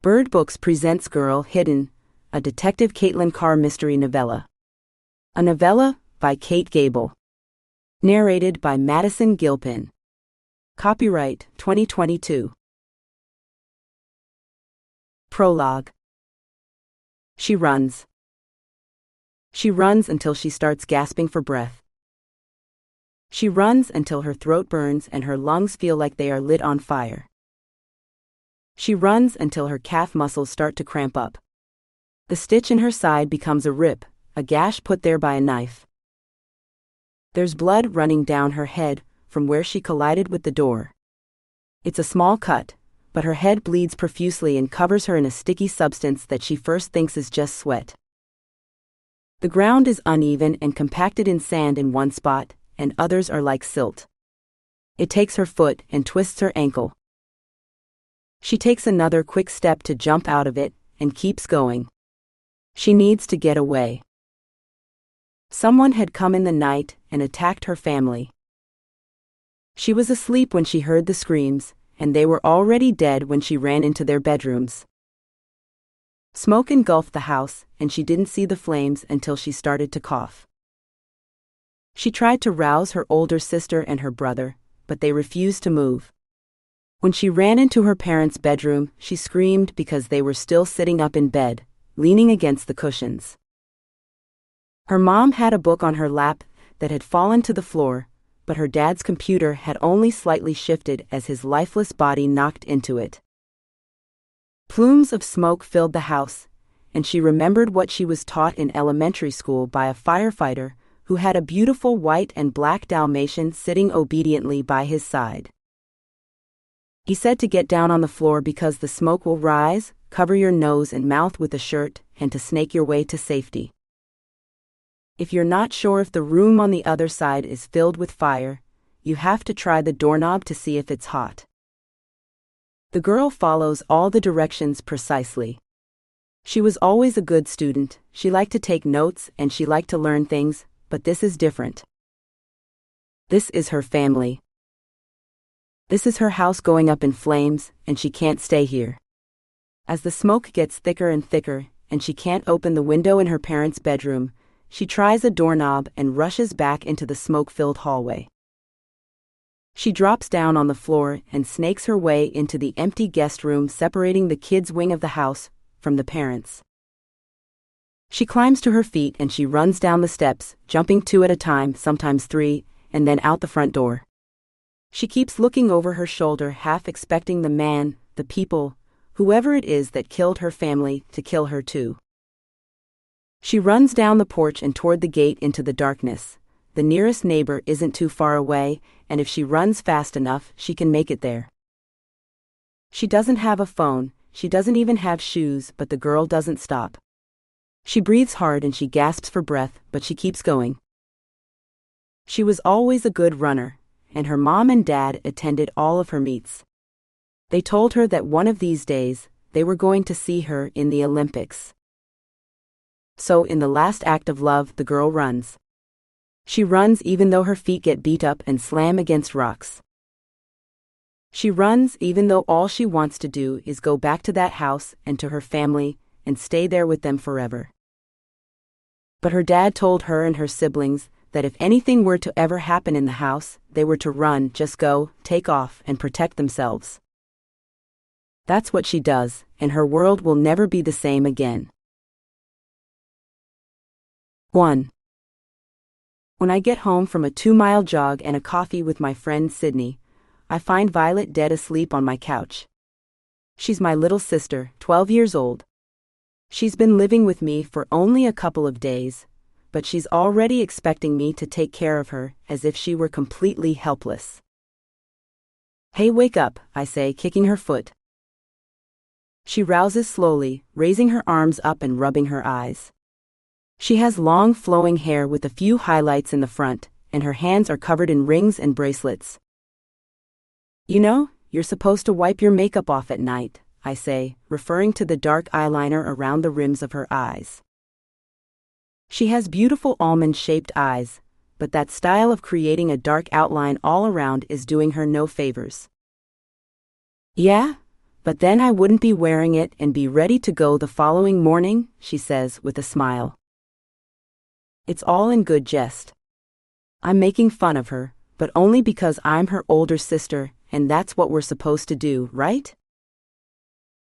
Bird Books presents Girl Hidden, a Detective Kaitlyn Carr mystery novella. A novella by Gable. Narrated by Madison Gilpin. Copyright 2022. Prologue. She runs. She runs until she starts gasping for breath. She runs until her throat burns and her lungs feel like they are lit on fire. She runs until her calf muscles start to cramp up. The stitch in her side becomes a rip, a gash put there by a knife. There's blood running down her head from where she collided with the door. It's a small cut, but her head bleeds profusely and covers her in a sticky substance that she first thinks is just sweat. The ground is uneven and compacted in sand in one spot, and others are like silt. It takes her foot and twists her ankle. She takes another quick step to jump out of it, and keeps going. She needs to get away. Someone had come in the night and attacked her family. She was asleep when she heard the screams, and they were already dead when she ran into their bedrooms. Smoke engulfed the house, and she didn't see the flames until she started to cough. She tried to rouse her older sister and her brother, but they refused to move. When she ran into her parents' bedroom, she screamed because they were still sitting up in bed, leaning against the cushions. Her mom had a book on her lap that had fallen to the floor, but her dad's computer had only slightly shifted as his lifeless body knocked into it. Plumes of smoke filled the house, and she remembered what she was taught in elementary school by a firefighter who had a beautiful white and black Dalmatian sitting obediently by his side. He said to get down on the floor because the smoke will rise, cover your nose and mouth with a shirt, and to snake your way to safety. If you're not sure if the room on the other side is filled with fire, you have to try the doorknob to see if it's hot. The girl follows all the directions precisely. She was always a good student, she liked to take notes and she liked to learn things, but this is different. This is her family. This is her house going up in flames, and she can't stay here. As the smoke gets thicker and thicker, and she can't open the window in her parents' bedroom, she tries a doorknob and rushes back into the smoke-filled hallway. She drops down on the floor and snakes her way into the empty guest room separating the kids' wing of the house from the parents'. She climbs to her feet and she runs down the steps, jumping 2 at a time, sometimes 3, and then out the front door. She keeps looking over her shoulder, half expecting the man, the people, whoever it is that killed her family, to kill her too. She runs down the porch and toward the gate into the darkness. The nearest neighbor isn't too far away, and if she runs fast enough, she can make it there. She doesn't have a phone, she doesn't even have shoes, but the girl doesn't stop. She breathes hard and she gasps for breath, but she keeps going. She was always a good runner, and her mom and dad attended all of her meets. They told her that one of these days, they were going to see her in the Olympics. So in the last act of love, the girl runs. She runs even though her feet get beat up and slam against rocks. She runs even though all she wants to do is go back to that house and to her family and stay there with them forever. But her dad told her and her siblings that if anything were to ever happen in the house, they were to run, just go, take off, and protect themselves. That's what she does, and her world will never be the same again. 1. When I get home from a 2-mile jog and a coffee with my friend Sydney, I find Violet dead asleep on my couch. She's my little sister, 12 years old. She's been living with me for only a couple of days, but she's already expecting me to take care of her as if she were completely helpless. "Hey, wake up," I say, kicking her foot. She rouses slowly, raising her arms up and rubbing her eyes. She has long flowing hair with a few highlights in the front, and her hands are covered in rings and bracelets. "You know, you're supposed to wipe your makeup off at night," I say, referring to the dark eyeliner around the rims of her eyes. She has beautiful almond-shaped eyes, but that style of creating a dark outline all around is doing her no favors. "Yeah? But then I wouldn't be wearing it and be ready to go the following morning, she says with a smile. It's all in good jest. I'm making fun of her, but only because I'm her older sister, and that's what we're supposed to do, right?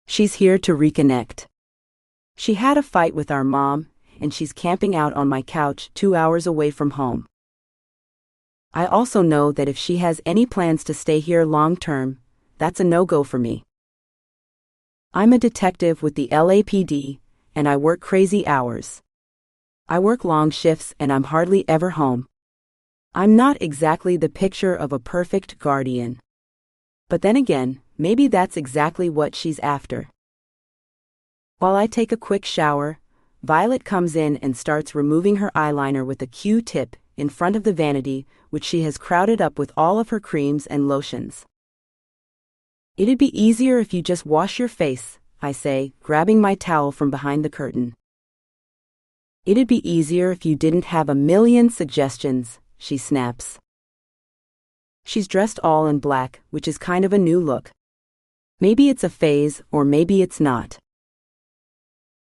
She's here to reconnect. She had a fight with our mom, and she's camping out on my couch 2 hours away from home. I also know that if she has any plans to stay here long term, that's a no-go for me. I'm a detective with the LAPD, and I work crazy hours. I work long shifts and I'm hardly ever home. I'm not exactly the picture of a perfect guardian. But then again, maybe that's exactly what she's after. While I take a quick shower, Violet comes in and starts removing her eyeliner with a Q-tip in front of the vanity, which she has crowded up with all of her creams and lotions. It'd be easier if you just wash your face, I say, grabbing my towel from behind the curtain. It'd be easier if you didn't have a million suggestions, she snaps. She's dressed all in black, which is kind of a new look. Maybe it's a phase, or maybe it's not.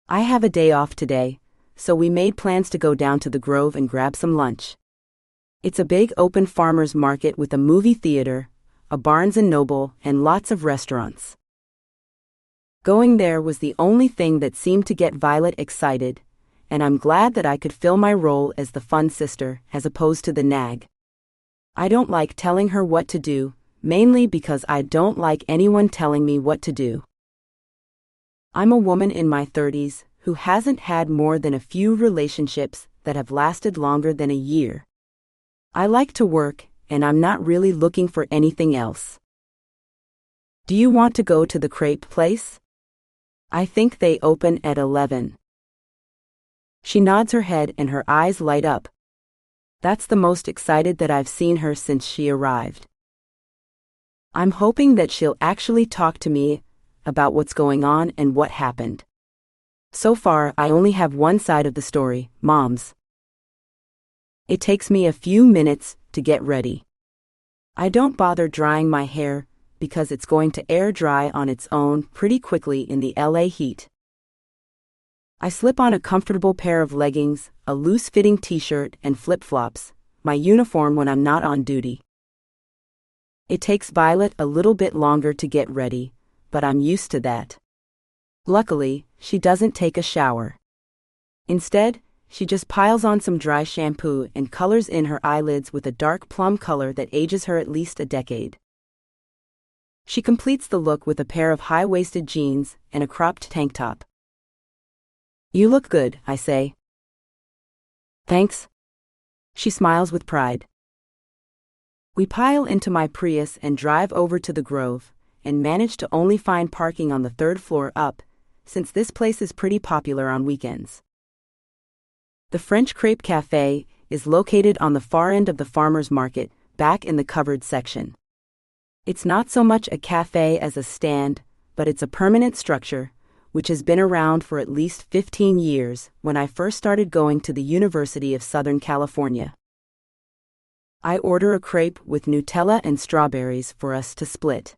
I have a day off today, so we made plans to go down to the Grove and grab some lunch. It's a big open farmers market with a movie theater, a Barnes & Noble, and lots of restaurants. Going there was the only thing that seemed to get Violet excited, and I'm glad that I could fill my role as the fun sister as opposed to the nag. I don't like telling her what to do, mainly because I don't like anyone telling me what to do. I'm a woman in my 30s who hasn't had more than a few relationships that have lasted longer than a year. I like to work, and I'm not really looking for anything else. Do you want to go to the crepe place? I think they open at 11. She nods her head and her eyes light up. That's the most excited that I've seen her since she arrived. I'm hoping that she'll actually talk to me about what's going on and what happened. So far, I only have one side of the story, Mom's. It takes me a few minutes to get ready. I don't bother drying my hair because it's going to air dry on its own pretty quickly in the LA heat. I slip on a comfortable pair of leggings, a loose-fitting t-shirt, and flip-flops, my uniform when I'm not on duty. It takes Violet a little bit longer to get ready, but I'm used to that. Luckily, she doesn't take a shower. Instead, she just piles on some dry shampoo and colors in her eyelids with a dark plum color that ages her at least a decade. She completes the look with a pair of high-waisted jeans and a cropped tank top. You look good, I say. Thanks. She smiles with pride. We pile into my Prius and drive over to the Grove, and manage to only find parking on the 3rd floor up, since this place is pretty popular on weekends. The French Crepe Café is located on the far end of the farmers market, back in the covered section. It's not so much a cafe as a stand, but it's a permanent structure, which has been around for at least 15 years when I first started going to the University of Southern California. I order a crepe with Nutella and strawberries for us to split.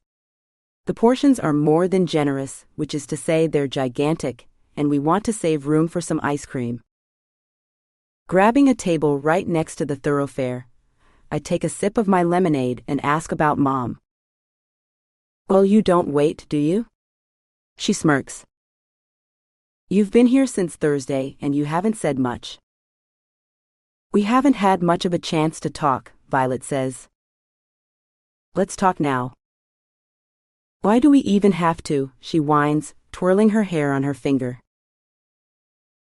The portions are more than generous, which is to say they're gigantic, and we want to save room for some ice cream. Grabbing a table right next to the thoroughfare, I take a sip of my lemonade and ask about Mom. Well, you don't wait, do you? She smirks. You've been here since Thursday and you haven't said much. We haven't had much of a chance to talk, Violet says. Let's talk now. Why do we even have to? She whines, twirling her hair on her finger.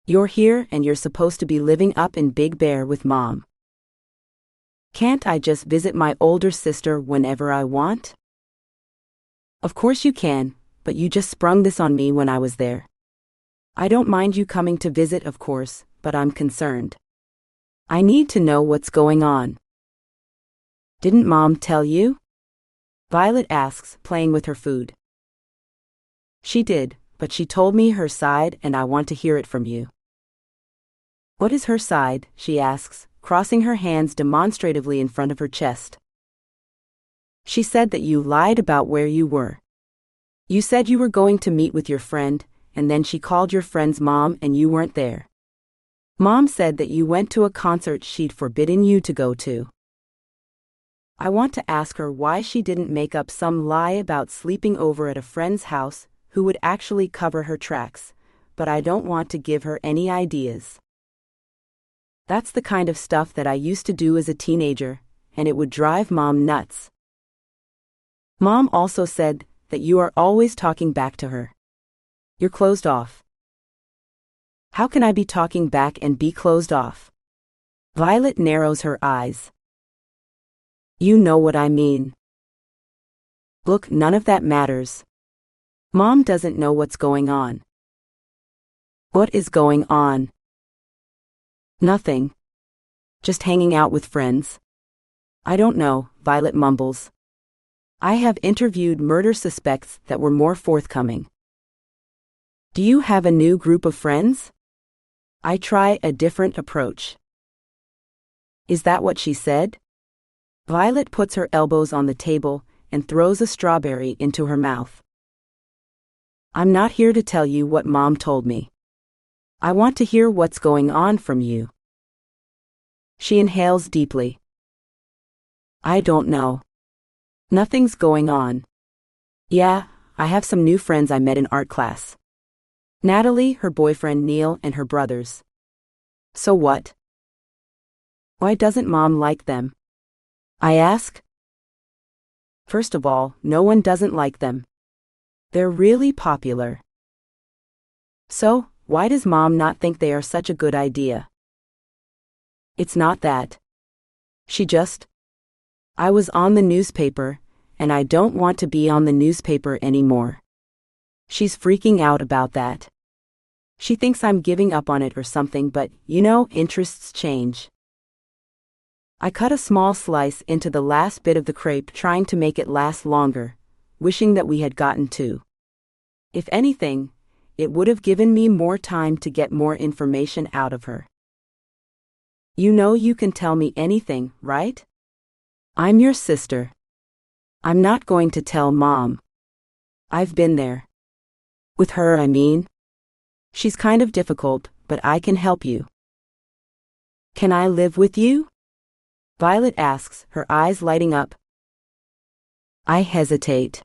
You're here and you're supposed to be living up in Big Bear with Mom. Can't I just visit my older sister whenever I want? Of course you can, but you just sprung this on me when I was there. I don't mind you coming to visit, of course, but I'm concerned. I need to know what's going on. Didn't Mom tell you? Violet asks, playing with her food. She did, but she told me her side and I want to hear it from you. What is her side? She asks, crossing her hands demonstratively in front of her chest. She said that you lied about where you were. You said you were going to meet with your friend, and then she called your friend's mom and you weren't there. Mom said that you went to a concert she'd forbidden you to go to. I want to ask her why she didn't make up some lie about sleeping over at a friend's house who would actually cover her tracks, but I don't want to give her any ideas. That's the kind of stuff that I used to do as a teenager, and it would drive Mom nuts. Mom also said that you are always talking back to her. You're closed off. How can I be talking back and be closed off? Violet narrows her eyes. You know what I mean. Look, none of that matters. Mom doesn't know what's going on. What is going on? Nothing. Just hanging out with friends. I don't know, Violet mumbles. I have interviewed murder suspects that were more forthcoming. Do you have a new group of friends? I try a different approach. Is that what she said? Violet puts her elbows on the table and throws a strawberry into her mouth. I'm not here to tell you what Mom told me. I want to hear what's going on from you. She inhales deeply. I don't know. Nothing's going on. Yeah, I have some new friends I met in art class. Natalie, her boyfriend Neil, and her brothers. So what? Why doesn't Mom like them? I ask. First of all, no one doesn't like them. They're really popular. So, why does Mom not think they are such a good idea? It's not that. I was on the newspaper, and I don't want to be on the newspaper anymore. She's freaking out about that. She thinks I'm giving up on it or something, but, interests change. I cut a small slice into the last bit of the crepe, trying to make it last longer, wishing that we had gotten two. If anything, it would have given me more time to get more information out of her. You can tell me anything, right? I'm your sister. I'm not going to tell Mom. I've been there. With her, I mean. She's kind of difficult, but I can help you. Can I live with you? Violet asks, her eyes lighting up. I hesitate.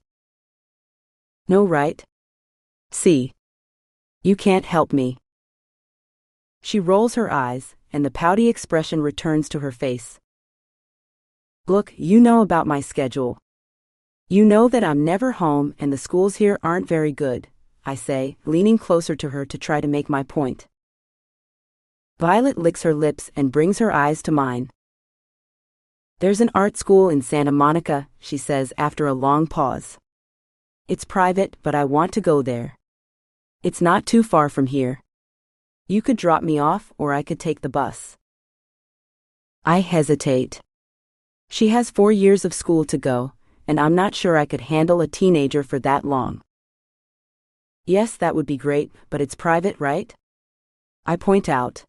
No, right? See. You can't help me. She rolls her eyes, and the pouty expression returns to her face. Look, you know about my schedule. You know that I'm never home and the schools here aren't very good, I say, leaning closer to her to try to make my point. Violet licks her lips and brings her eyes to mine. There's an art school in Santa Monica, she says after a long pause. It's private, but I want to go there. It's not too far from here. You could drop me off or I could take the bus. I hesitate. She has 4 years of school to go, and I'm not sure I could handle a teenager for that long. Yes, that would be great, but it's private, right? I point out.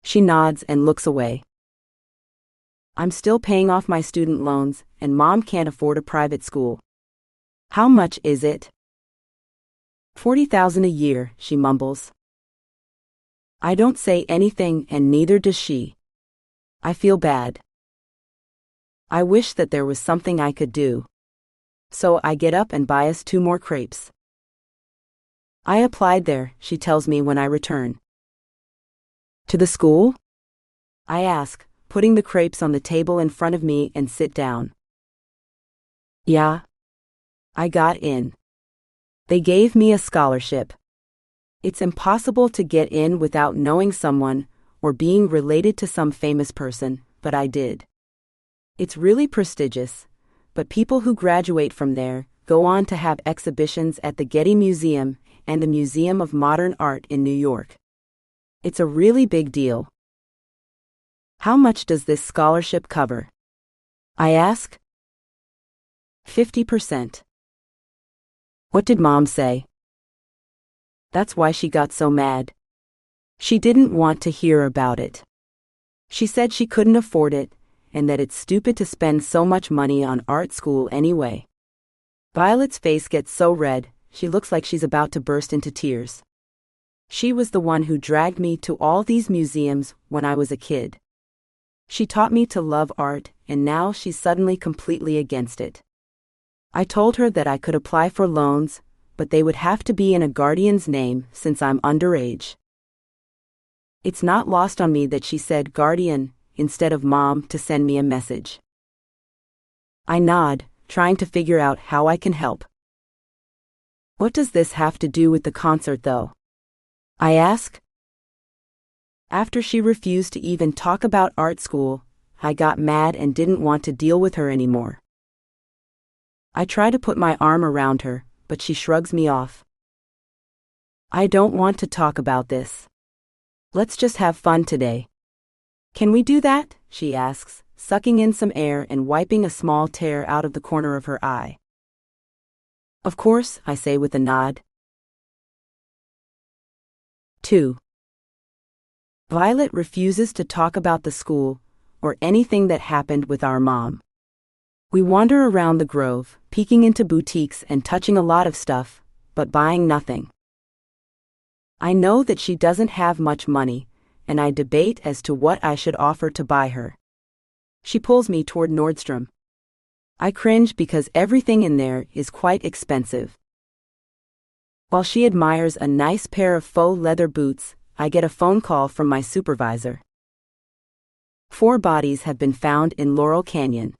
She nods and looks away. I'm still paying off my student loans, and Mom can't afford a private school. How much is it? $40,000 a year, she mumbles. I don't say anything, and neither does she. I feel bad. I wish that there was something I could do. So I get up and buy us 2 more crepes. I applied there, she tells me when I return. To the school? I ask, putting the crepes on the table in front of me and sit down. Yeah. I got in. They gave me a scholarship. It's impossible to get in without knowing someone or being related to some famous person, but I did. It's really prestigious, but people who graduate from there go on to have exhibitions at the Getty Museum and the Museum of Modern Art in New York. It's a really big deal. How much does this scholarship cover? I ask. 50%. What did Mom say? That's why she got so mad. She didn't want to hear about it. She said she couldn't afford it, and that it's stupid to spend so much money on art school anyway. Violet's face gets so red, she looks like she's about to burst into tears. She was the one who dragged me to all these museums when I was a kid. She taught me to love art, and now she's suddenly completely against it. I told her that I could apply for loans, but they would have to be in a guardian's name since I'm underage. It's not lost on me that she said guardian instead of mom to send me a message. I nod, trying to figure out how I can help. What does this have to do with the concert, though? I ask. After she refused to even talk about art school, I got mad and didn't want to deal with her anymore. I try to put my arm around her, but she shrugs me off. I don't want to talk about this. Let's just have fun today. Can we do that? She asks, sucking in some air and wiping a small tear out of the corner of her eye. Of course, I say with a nod. 2. Violet refuses to talk about the school or anything that happened with our mom. We wander around the grove, peeking into boutiques and touching a lot of stuff, but buying nothing. I know that she doesn't have much money, and I debate as to what I should offer to buy her. She pulls me toward Nordstrom. I cringe because everything in there is quite expensive. While she admires a nice pair of faux leather boots, I get a phone call from my supervisor. 4 bodies have been found in Laurel Canyon.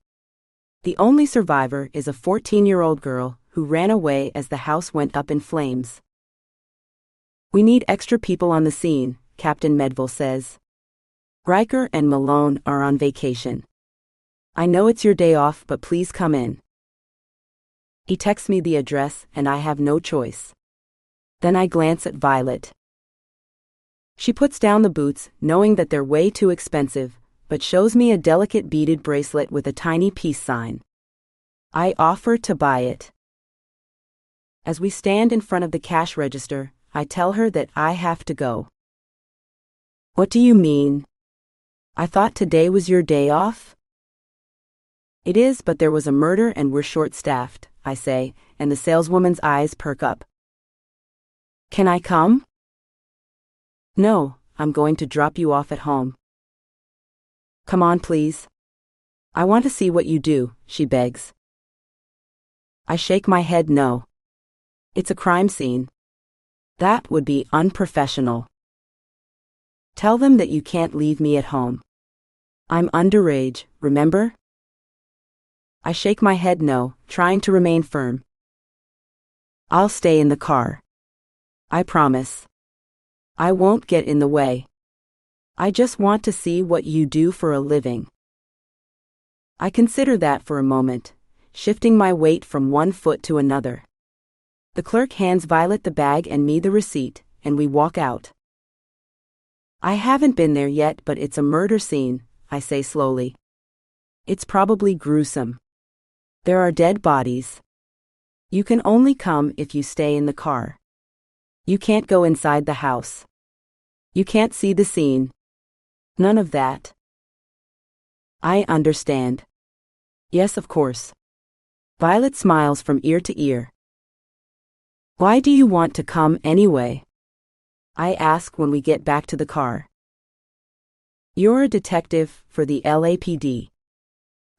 The only survivor is a 14-year-old girl who ran away as the house went up in flames. We need extra people on the scene, Captain Medville says. Riker and Malone are on vacation. I know it's your day off, but please come in. He texts me the address, and I have no choice. Then I glance at Violet. She puts down the boots, knowing that they're way too expensive, but shows me a delicate beaded bracelet with a tiny peace sign. I offer to buy it. As we stand in front of the cash register, I tell her that I have to go. What do you mean? I thought today was your day off? It is, but there was a murder and we're short-staffed, I say, and the saleswoman's eyes perk up. Can I come? No, I'm going to drop you off at home. Come on, please. I want to see what you do, she begs. I shake my head no. It's a crime scene. That would be unprofessional. Tell them that you can't leave me at home. I'm underage, remember? I shake my head no, trying to remain firm. I'll stay in the car. I promise. I won't get in the way. I just want to see what you do for a living. I consider that for a moment, shifting my weight from one foot to another. The clerk hands Violet the bag and me the receipt, and we walk out. I haven't been there yet, but it's a murder scene, I say slowly. It's probably gruesome. There are dead bodies. You can only come if you stay in the car. You can't go inside the house. You can't see the scene. None of that. I understand. Yes, of course. Violet smiles from ear to ear. Why do you want to come anyway? I ask when we get back to the car. You're a detective for the LAPD.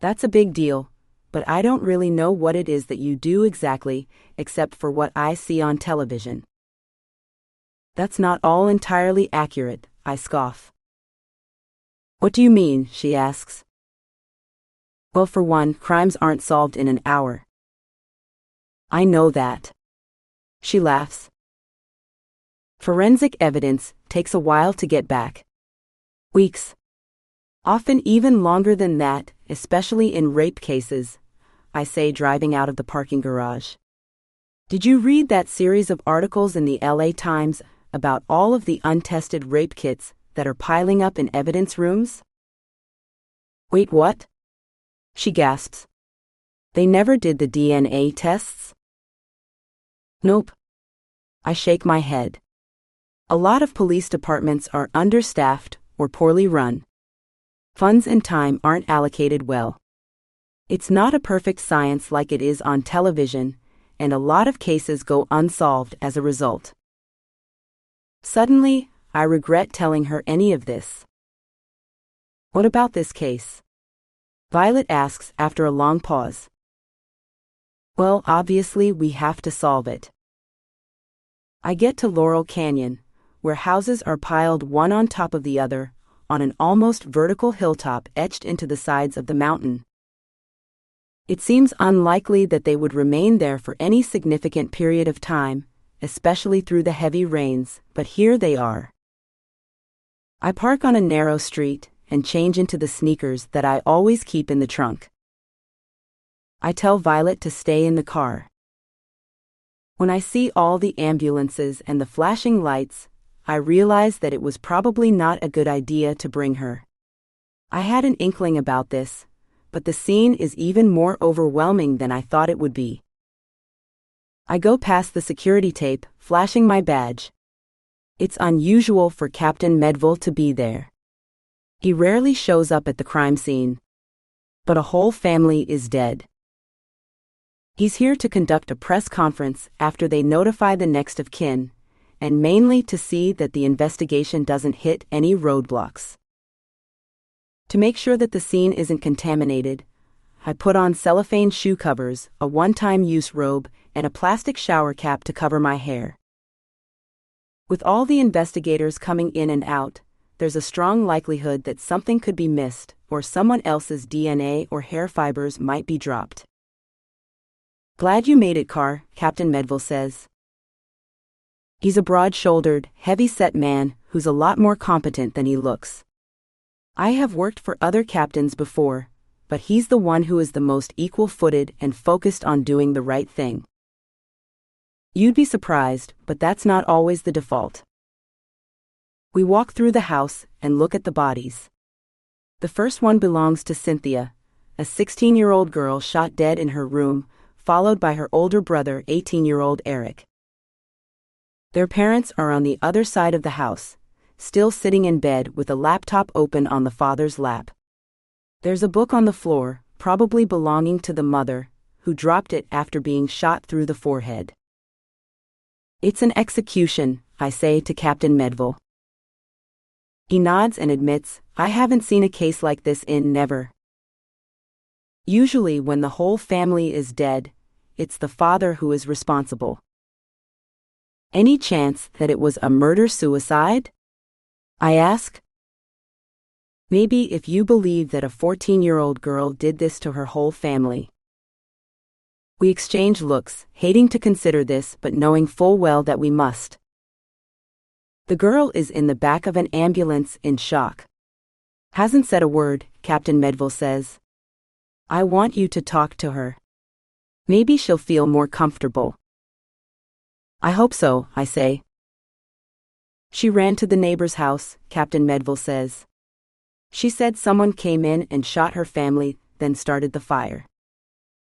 That's a big deal, but I don't really know what it is that you do exactly, except for what I see on television. That's not all entirely accurate, I scoff. What do you mean, she asks. Well, for one, crimes aren't solved in an hour. I know that. She laughs. Forensic evidence takes a while to get back. Weeks. Often even longer than that, especially in rape cases, I say, driving out of the parking garage. Did you read that series of articles in the LA Times about all of the untested rape kits that are piling up in evidence rooms? Wait, what? She gasps. They never did the DNA tests? Nope. I shake my head. A lot of police departments are understaffed or poorly run. Funds and time aren't allocated well. It's not a perfect science like it is on television, and a lot of cases go unsolved as a result. Suddenly, I regret telling her any of this. What about this case? Violet asks after a long pause. Well, obviously we have to solve it. I get to Laurel Canyon, where houses are piled one on top of the other, on an almost vertical hilltop etched into the sides of the mountain. It seems unlikely that they would remain there for any significant period of time, especially through the heavy rains, but here they are. I park on a narrow street and change into the sneakers that I always keep in the trunk. I tell Violet to stay in the car. When I see all the ambulances and the flashing lights, I realize that it was probably not a good idea to bring her. I had an inkling about this, but the scene is even more overwhelming than I thought it would be. I go past the security tape, flashing my badge. It's unusual for Captain Medville to be there. He rarely shows up at the crime scene. But a whole family is dead. He's here to conduct a press conference after they notify the next of kin, and mainly to see that the investigation doesn't hit any roadblocks. To make sure that the scene isn't contaminated, I put on cellophane shoe covers, a one-time use robe, and a plastic shower cap to cover my hair. With all the investigators coming in and out, there's a strong likelihood that something could be missed, or someone else's DNA or hair fibers might be dropped. Glad you made it, Carr, Captain Medville says. He's a broad-shouldered, heavy-set man who's a lot more competent than he looks. I have worked for other captains before, but he's the one who is the most equal-footed and focused on doing the right thing. You'd be surprised, but that's not always the default. We walk through the house and look at the bodies. The first one belongs to Cynthia, a 16-year-old girl shot dead in her room, followed by her older brother, 18-year-old Eric. Their parents are on the other side of the house, still sitting in bed with a laptop open on the father's lap. There's a book on the floor, probably belonging to the mother, who dropped it after being shot through the forehead. It's an execution, I say to Captain Medville. He nods and admits, I haven't seen a case like this in never. Usually when the whole family is dead, it's the father who is responsible. Any chance that it was a murder-suicide? I ask. Maybe if you believe that a 14-year-old girl did this to her whole family. We exchange looks, hating to consider this but knowing full well that we must. The girl is in the back of an ambulance in shock. Hasn't said a word, Captain Medville says. I want you to talk to her. Maybe she'll feel more comfortable. I hope so, I say. She ran to the neighbor's house, Captain Medville says. She said someone came in and shot her family, then started the fire.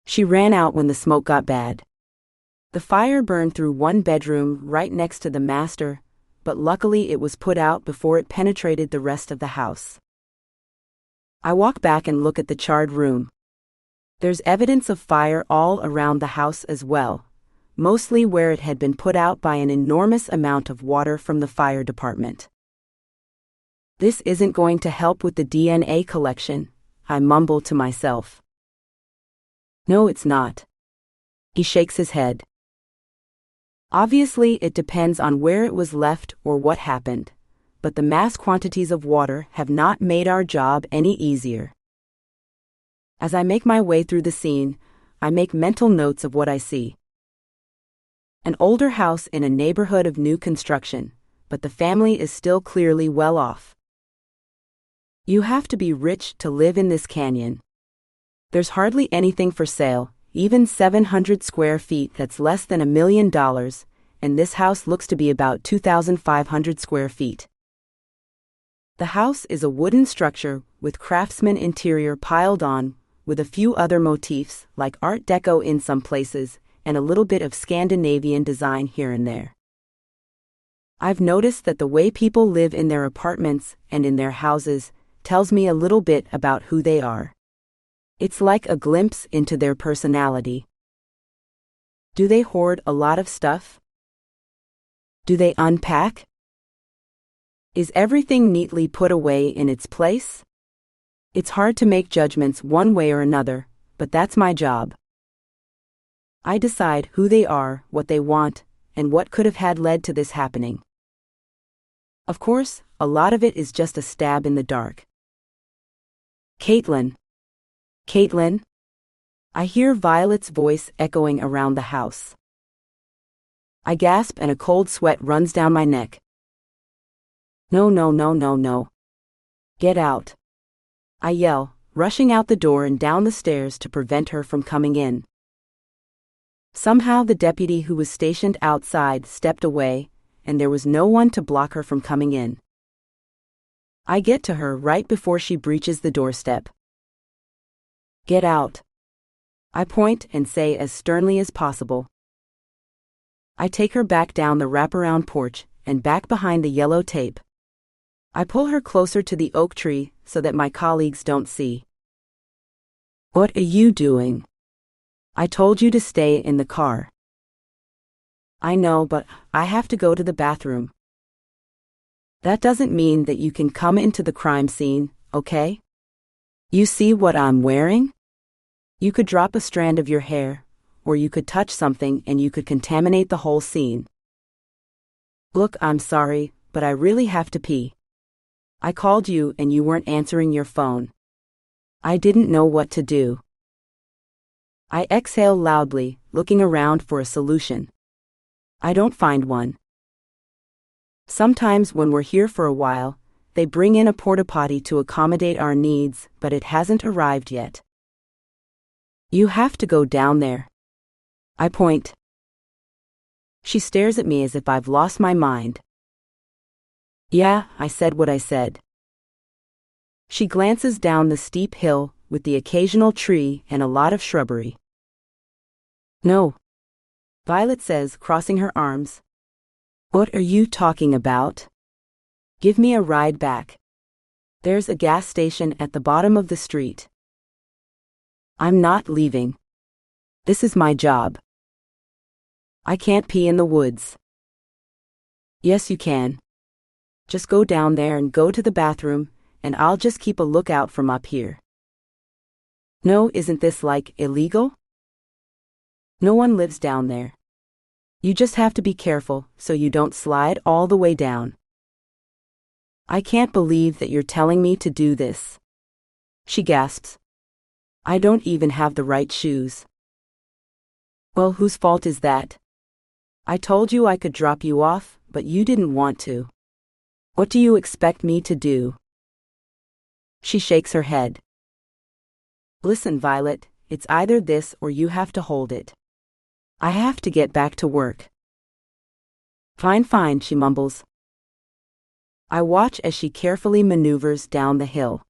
She ran out when the smoke got bad. The fire burned through one bedroom right next to the master, but luckily it was put out before it penetrated the rest of the house. I walk back and look at the charred room. There's evidence of fire all around the house as well, mostly where it had been put out by an enormous amount of water from the fire department. This isn't going to help with the DNA collection, I mumble to myself. No, it's not. He shakes his head. Obviously, it depends on where it was left or what happened, but the mass quantities of water have not made our job any easier. As I make my way through the scene, I make mental notes of what I see. An older house in a neighborhood of new construction, but the family is still clearly well off. You have to be rich to live in this canyon. There's hardly anything for sale, even 700 square feet that's less than $1 million, and this house looks to be about 2,500 square feet. The house is a wooden structure with craftsman interior piled on, with a few other motifs like Art Deco in some places, and a little bit of Scandinavian design here and there. I've noticed that the way people live in their apartments and in their houses tells me a little bit about who they are. It's like a glimpse into their personality. Do they hoard a lot of stuff? Do they unpack? Is everything neatly put away in its place? It's hard to make judgments one way or another, but that's my job. I decide who they are, what they want, and what could have had led to this happening. Of course, a lot of it is just a stab in the dark. Kaitlyn. Kaitlyn? I hear Violet's voice echoing around the house. I gasp and a cold sweat runs down my neck. No, no, no, no, no. Get out. I yell, rushing out the door and down the stairs to prevent her from coming in. Somehow the deputy who was stationed outside stepped away, and there was no one to block her from coming in. I get to her right before she breaches the doorstep. Get out. I point and say as sternly as possible. I take her back down the wraparound porch and back behind the yellow tape. I pull her closer to the oak tree so that my colleagues don't see. What are you doing? I told you to stay in the car. I know, but I have to go to the bathroom. That doesn't mean that you can come into the crime scene, okay? You see what I'm wearing? You could drop a strand of your hair, or you could touch something and you could contaminate the whole scene. Look, I'm sorry, but I really have to pee. I called you and you weren't answering your phone. I didn't know what to do. I exhale loudly, looking around for a solution. I don't find one. Sometimes when we're here for a while, they bring in a porta-potty to accommodate our needs, but it hasn't arrived yet. You have to go down there. I point. She stares at me as if I've lost my mind. Yeah, I said what I said. She glances down the steep hill with the occasional tree and a lot of shrubbery. No. Violet says, crossing her arms. What are you talking about? Give me a ride back. There's a gas station at the bottom of the street. I'm not leaving. This is my job. I can't pee in the woods. Yes, you can. Just go down there and go to the bathroom, and I'll just keep a lookout from up here. No, isn't this like illegal? No one lives down there. You just have to be careful so you don't slide all the way down. I can't believe that you're telling me to do this. She gasps. I don't even have the right shoes. Well, whose fault is that? I told you I could drop you off, but you didn't want to. What do you expect me to do? She shakes her head. Listen, Violet, it's either this or you have to hold it. I have to get back to work. Fine, fine, she mumbles. I watch as she carefully maneuvers down the hill.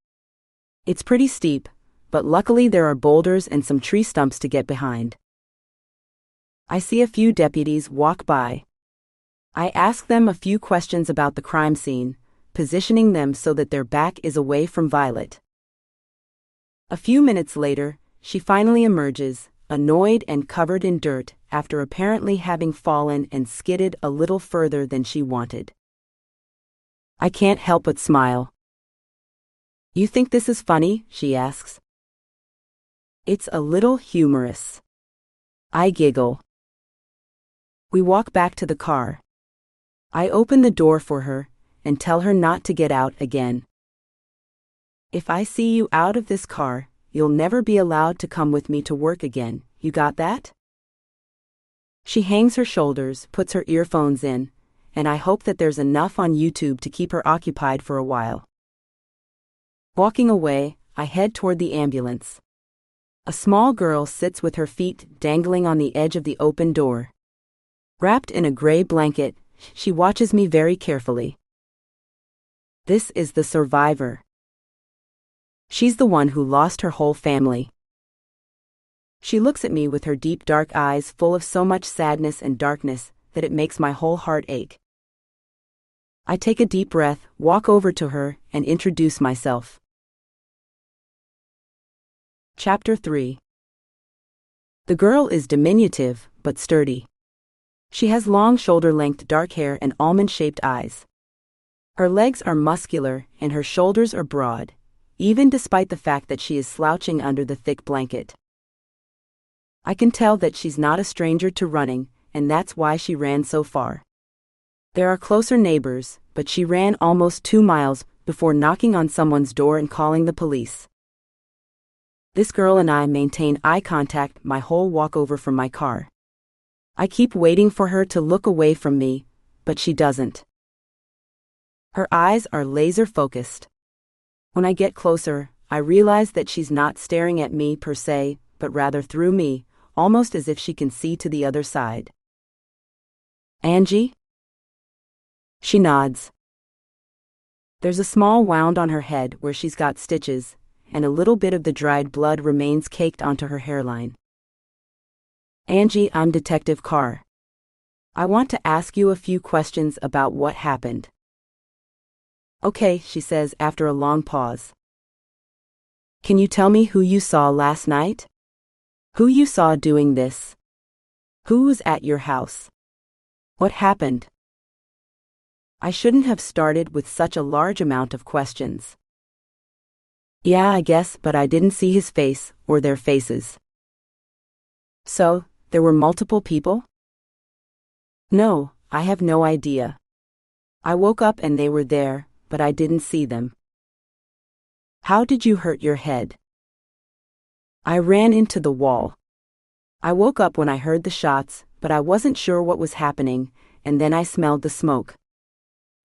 It's pretty steep, but luckily there are boulders and some tree stumps to get behind. I see a few deputies walk by. I ask them a few questions about the crime scene, positioning them so that their back is away from Violet. A few minutes later, she finally emerges, annoyed and covered in dirt, after apparently having fallen and skidded a little further than she wanted. I can't help but smile. You think this is funny? She asks. It's a little humorous. I giggle. We walk back to the car. I open the door for her and tell her not to get out again. If I see you out of this car, you'll never be allowed to come with me to work again. You got that? She hangs her shoulders, puts her earphones in, and I hope that there's enough on YouTube to keep her occupied for a while. Walking away, I head toward the ambulance. A small girl sits with her feet dangling on the edge of the open door. Wrapped in a gray blanket, she watches me very carefully. This is the survivor. She's the one who lost her whole family. She looks at me with her deep dark eyes full of so much sadness and darkness that it makes my whole heart ache. I take a deep breath, walk over to her, and introduce myself. Chapter 3. The girl is diminutive, but sturdy. She has long shoulder-length dark hair and almond-shaped eyes. Her legs are muscular and her shoulders are broad, even despite the fact that she is slouching under the thick blanket. I can tell that she's not a stranger to running, and that's why she ran so far. There are closer neighbors, but she ran almost 2 miles before knocking on someone's door and calling the police. This girl and I maintain eye contact my whole walk over from my car. I keep waiting for her to look away from me, but she doesn't. Her eyes are laser-focused. When I get closer, I realize that she's not staring at me per se, but rather through me, almost as if she can see to the other side. "Angie?" She nods. There's a small wound on her head where she's got stitches, and a little bit of the dried blood remains caked onto her hairline. "Angie, I'm Detective Carr. I want to ask you a few questions about what happened." "Okay," she says after a long pause. "Can you tell me who you saw last night? Who you saw doing this? Who was at your house? What happened?" I shouldn't have started with such a large amount of questions. "Yeah, I guess, but I didn't see his face, or their faces." "So, there were multiple people?" "No, I have no idea. I woke up and they were there, but I didn't see them." "How did you hurt your head?" "I ran into the wall. I woke up when I heard the shots, but I wasn't sure what was happening, and then I smelled the smoke.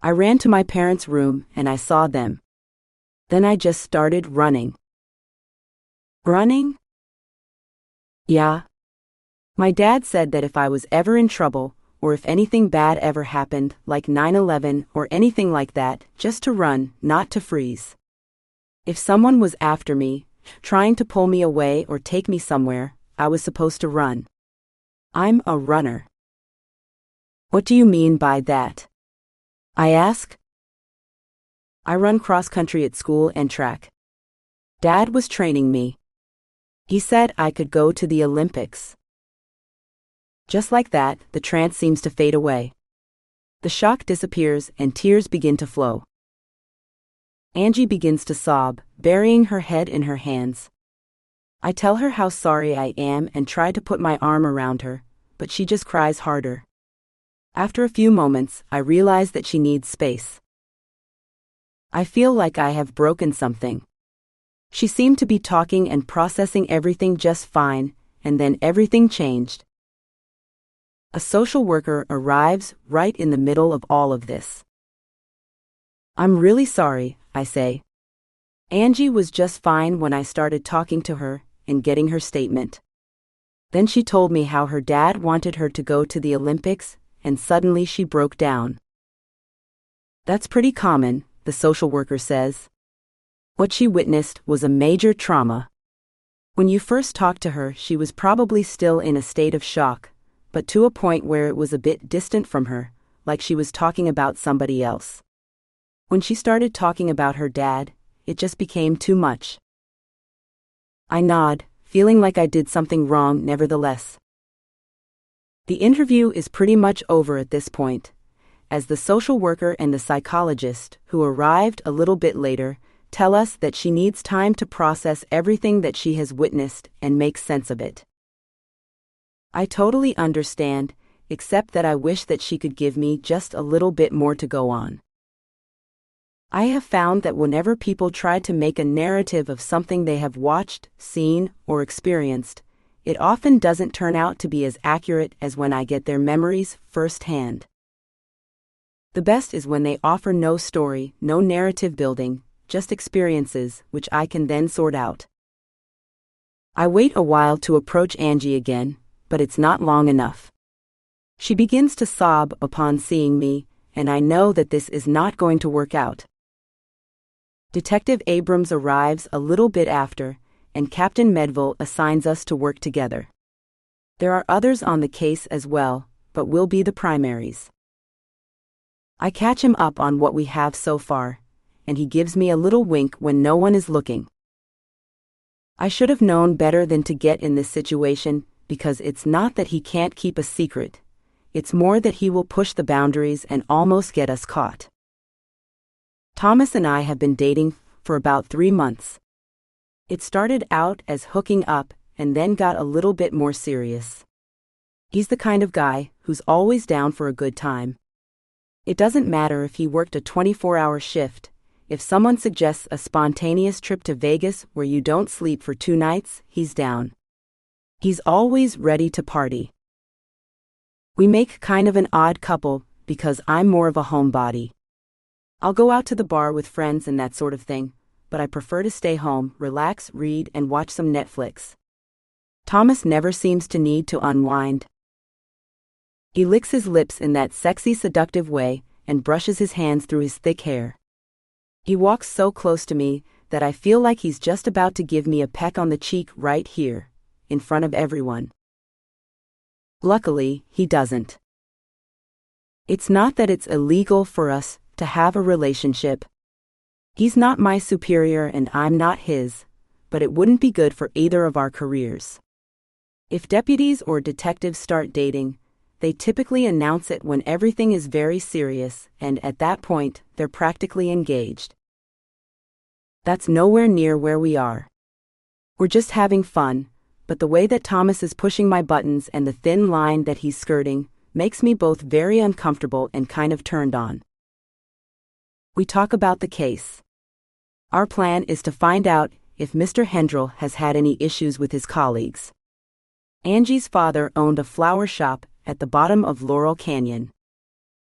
I ran to my parents' room and I saw them. Then I just started running." "Running?" "Yeah. My dad said that if I was ever in trouble, or if anything bad ever happened, like 9/11 or anything like that, just to run, not to freeze. If someone was after me, trying to pull me away or take me somewhere, I was supposed to run. I'm a runner." "What do you mean by that?" I ask. "I run cross-country at school and track. Dad was training me. He said I could go to the Olympics." Just like that, the trance seems to fade away. The shock disappears and tears begin to flow. Angie begins to sob, burying her head in her hands. I tell her how sorry I am and try to put my arm around her, but she just cries harder. After a few moments, I realize that she needs space. I feel like I have broken something. She seemed to be talking and processing everything just fine, and then everything changed. A social worker arrives right in the middle of all of this. "I'm really sorry," I say. "Angie was just fine when I started talking to her and getting her statement. Then she told me how her dad wanted her to go to the Olympics, and suddenly she broke down." "That's pretty common," the social worker says. "What she witnessed was a major trauma. When you first talked to her, she was probably still in a state of shock, but to a point where it was a bit distant from her, like she was talking about somebody else. When she started talking about her dad, it just became too much." I nod, feeling like I did something wrong nevertheless. The interview is pretty much over at this point, as the social worker and the psychologist, who arrived a little bit later, tell us that she needs time to process everything that she has witnessed and make sense of it. I totally understand, except that I wish that she could give me just a little bit more to go on. I have found that whenever people try to make a narrative of something they have watched, seen, or experienced, it often doesn't turn out to be as accurate as when I get their memories firsthand. The best is when they offer no story, no narrative building, just experiences, which I can then sort out. I wait a while to approach Angie again, but it's not long enough. She begins to sob upon seeing me, and I know that this is not going to work out. Detective Abrams arrives a little bit after, and Captain Medville assigns us to work together. There are others on the case as well, but we'll be the primaries. I catch him up on what we have so far, and he gives me a little wink when no one is looking. I should have known better than to get in this situation, because it's not that he can't keep a secret. It's more that he will push the boundaries and almost get us caught. Thomas and I have been dating for about 3 months. It started out as hooking up and then got a little bit more serious. He's the kind of guy who's always down for a good time. It doesn't matter if he worked a 24-hour shift. If someone suggests a spontaneous trip to Vegas where you don't sleep for 2 nights, he's down. He's always ready to party. We make kind of an odd couple because I'm more of a homebody. I'll go out to the bar with friends and that sort of thing, but I prefer to stay home, relax, read, and watch some Netflix. Thomas never seems to need to unwind. He licks his lips in that sexy, seductive way and brushes his hands through his thick hair. He walks so close to me that I feel like he's just about to give me a peck on the cheek right here, in front of everyone. Luckily, he doesn't. It's not that it's illegal for us to have a relationship. He's not my superior and I'm not his, but it wouldn't be good for either of our careers. If deputies or detectives start dating, they typically announce it when everything is very serious, and at that point, they're practically engaged. That's nowhere near where we are. We're just having fun, but the way that Thomas is pushing my buttons and the thin line that he's skirting makes me both very uncomfortable and kind of turned on. We talk about the case. Our plan is to find out if Mr. Hendrel has had any issues with his colleagues. Angie's father owned a flower shop at the bottom of Laurel Canyon.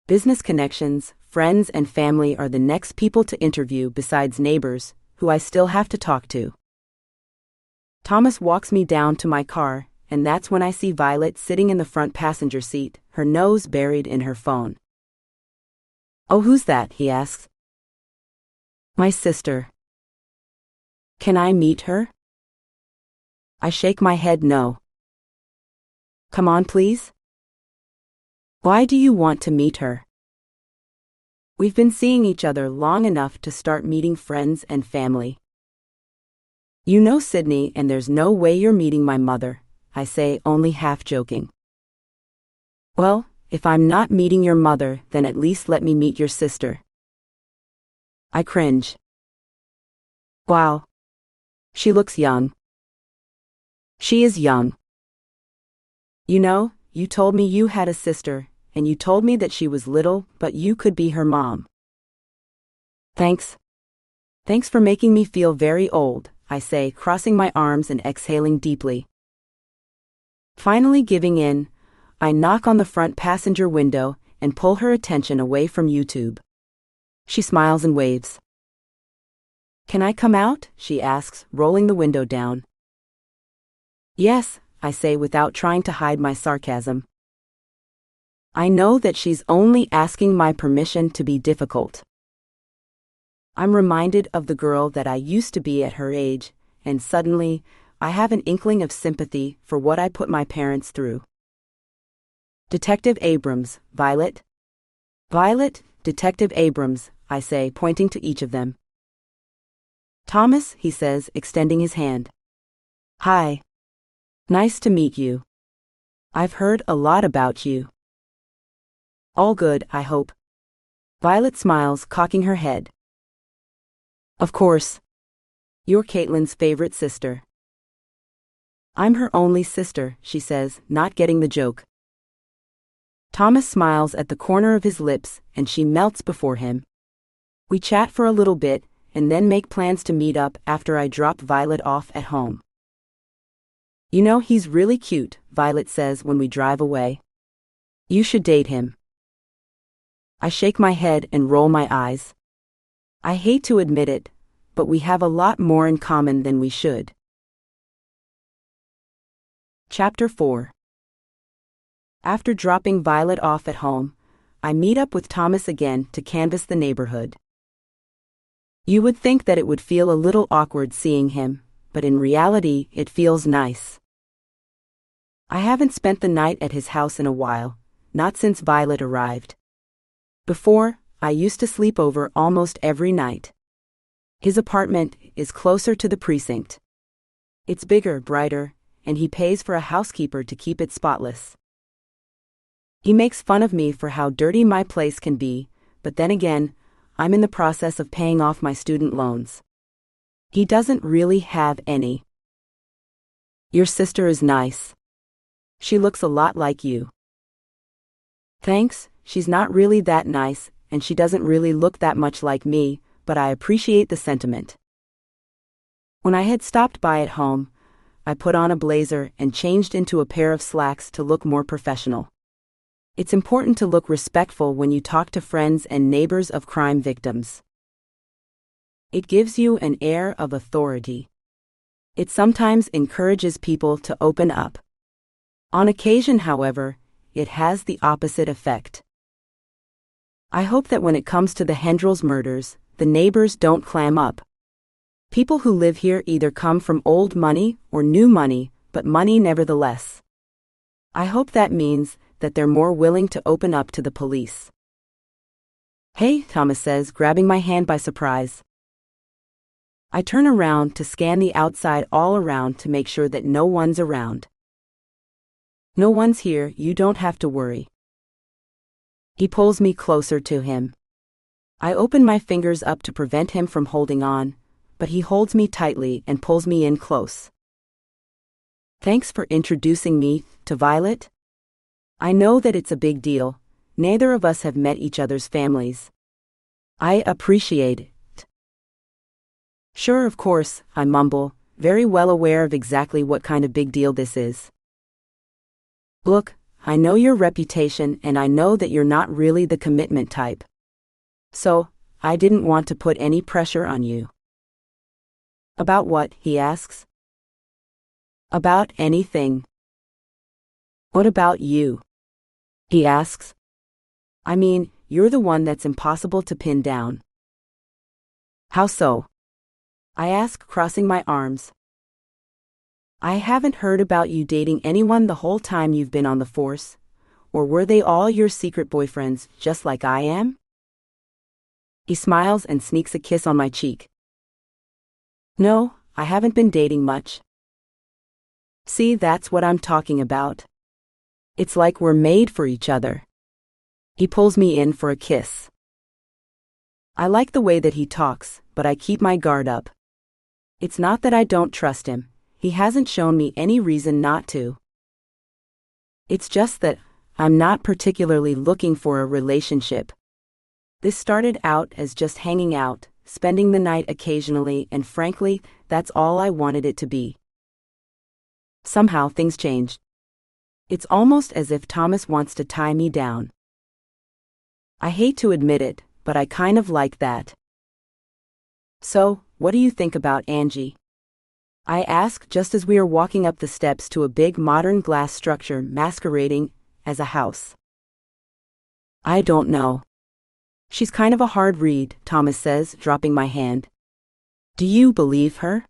Business connections, friends, and family are the next people to interview besides neighbors, who I still have to talk to. Thomas walks me down to my car, and that's when I see Violet sitting in the front passenger seat, her nose buried in her phone. "Oh, who's that?" he asks. "My sister." "Can I meet her?" I shake my head no. "Come on, please." "Why do you want to meet her?" "We've been seeing each other long enough to start meeting friends and family." "You know Sydney, and there's no way you're meeting my mother," I say, only half joking. "Well, if I'm not meeting your mother, then at least let me meet your sister." I cringe. "Wow. She looks young." "She is young. You know, you told me you had a sister, and you told me that she was little, but you could be her mom." "Thanks. Thanks for making me feel very old," I say, crossing my arms and exhaling deeply. Finally giving in, I knock on the front passenger window and pull her attention away from YouTube. She smiles and waves. "Can I come out?" she asks, rolling the window down. "Yes," I say without trying to hide my sarcasm. I know that she's only asking my permission to be difficult. I'm reminded of the girl that I used to be at her age, and suddenly, I have an inkling of sympathy for what I put my parents through. "Detective Abrams, Violet." "Violet, Detective Abrams," I say, pointing to each of them. "Thomas," he says, extending his hand. "Hi. Nice to meet you. I've heard a lot about you." "All good, I hope." Violet smiles, cocking her head. "Of course. You're Kaitlyn's favorite sister." "I'm her only sister," she says, not getting the joke. Thomas smiles at the corner of his lips, and she melts before him. We chat for a little bit, and then make plans to meet up after I drop Violet off at home. "You know, he's really cute," Violet says when we drive away. "You should date him." I shake my head and roll my eyes. I hate to admit it, but we have a lot more in common than we should. Chapter 4. After dropping Violet off at home, I meet up with Thomas again to canvass the neighborhood. You would think that it would feel a little awkward seeing him, but in reality, it feels nice. I haven't spent the night at his house in a while, not since Violet arrived. Before, I used to sleep over almost every night. His apartment is closer to the precinct. It's bigger, brighter, and he pays for a housekeeper to keep it spotless. He makes fun of me for how dirty my place can be, but then again, I'm in the process of paying off my student loans. He doesn't really have any. Your sister is nice. She looks a lot like you. Thanks, she's not really that nice, and she doesn't really look that much like me, but I appreciate the sentiment. When I had stopped by at home, I put on a blazer and changed into a pair of slacks to look more professional. It's important to look respectful when you talk to friends and neighbors of crime victims. It gives you an air of authority. It sometimes encourages people to open up. On occasion, however, it has the opposite effect. I hope that when it comes to the Hendrel's murders, the neighbors don't clam up. People who live here either come from old money or new money, but money nevertheless. I hope that means that they're more willing to open up to the police. Hey, Thomas says, grabbing my hand by surprise. I turn around to scan the outside all around to make sure that no one's around. No one's here, you don't have to worry. He pulls me closer to him. I open my fingers up to prevent him from holding on, but he holds me tightly and pulls me in close. Thanks for introducing me to Violet. I know that it's a big deal. Neither of us have met each other's families. I appreciate it. Sure, of course, I mumble, very well aware of exactly what kind of big deal this is. Look, I know your reputation and I know that you're not really the commitment type. So, I didn't want to put any pressure on you. About what? He asks. About anything. What about you? He asks. I mean, you're the one that's impossible to pin down. How so? I ask, crossing my arms. I haven't heard about you dating anyone the whole time you've been on the force, or were they all your secret boyfriends, just like I am? He smiles and sneaks a kiss on my cheek. No, I haven't been dating much. See, that's what I'm talking about. It's like we're made for each other. He pulls me in for a kiss. I like the way that he talks, but I keep my guard up. It's not that I don't trust him. He hasn't shown me any reason not to. It's just that I'm not particularly looking for a relationship. This started out as just hanging out, spending the night occasionally, and frankly, that's all I wanted it to be. Somehow things changed. It's almost as if Thomas wants to tie me down. I hate to admit it, but I kind of like that. So, what do you think about Angie? I ask just as we are walking up the steps to a big modern glass structure masquerading as a house. I don't know. She's kind of a hard read, Thomas says, dropping my hand. Do you believe her?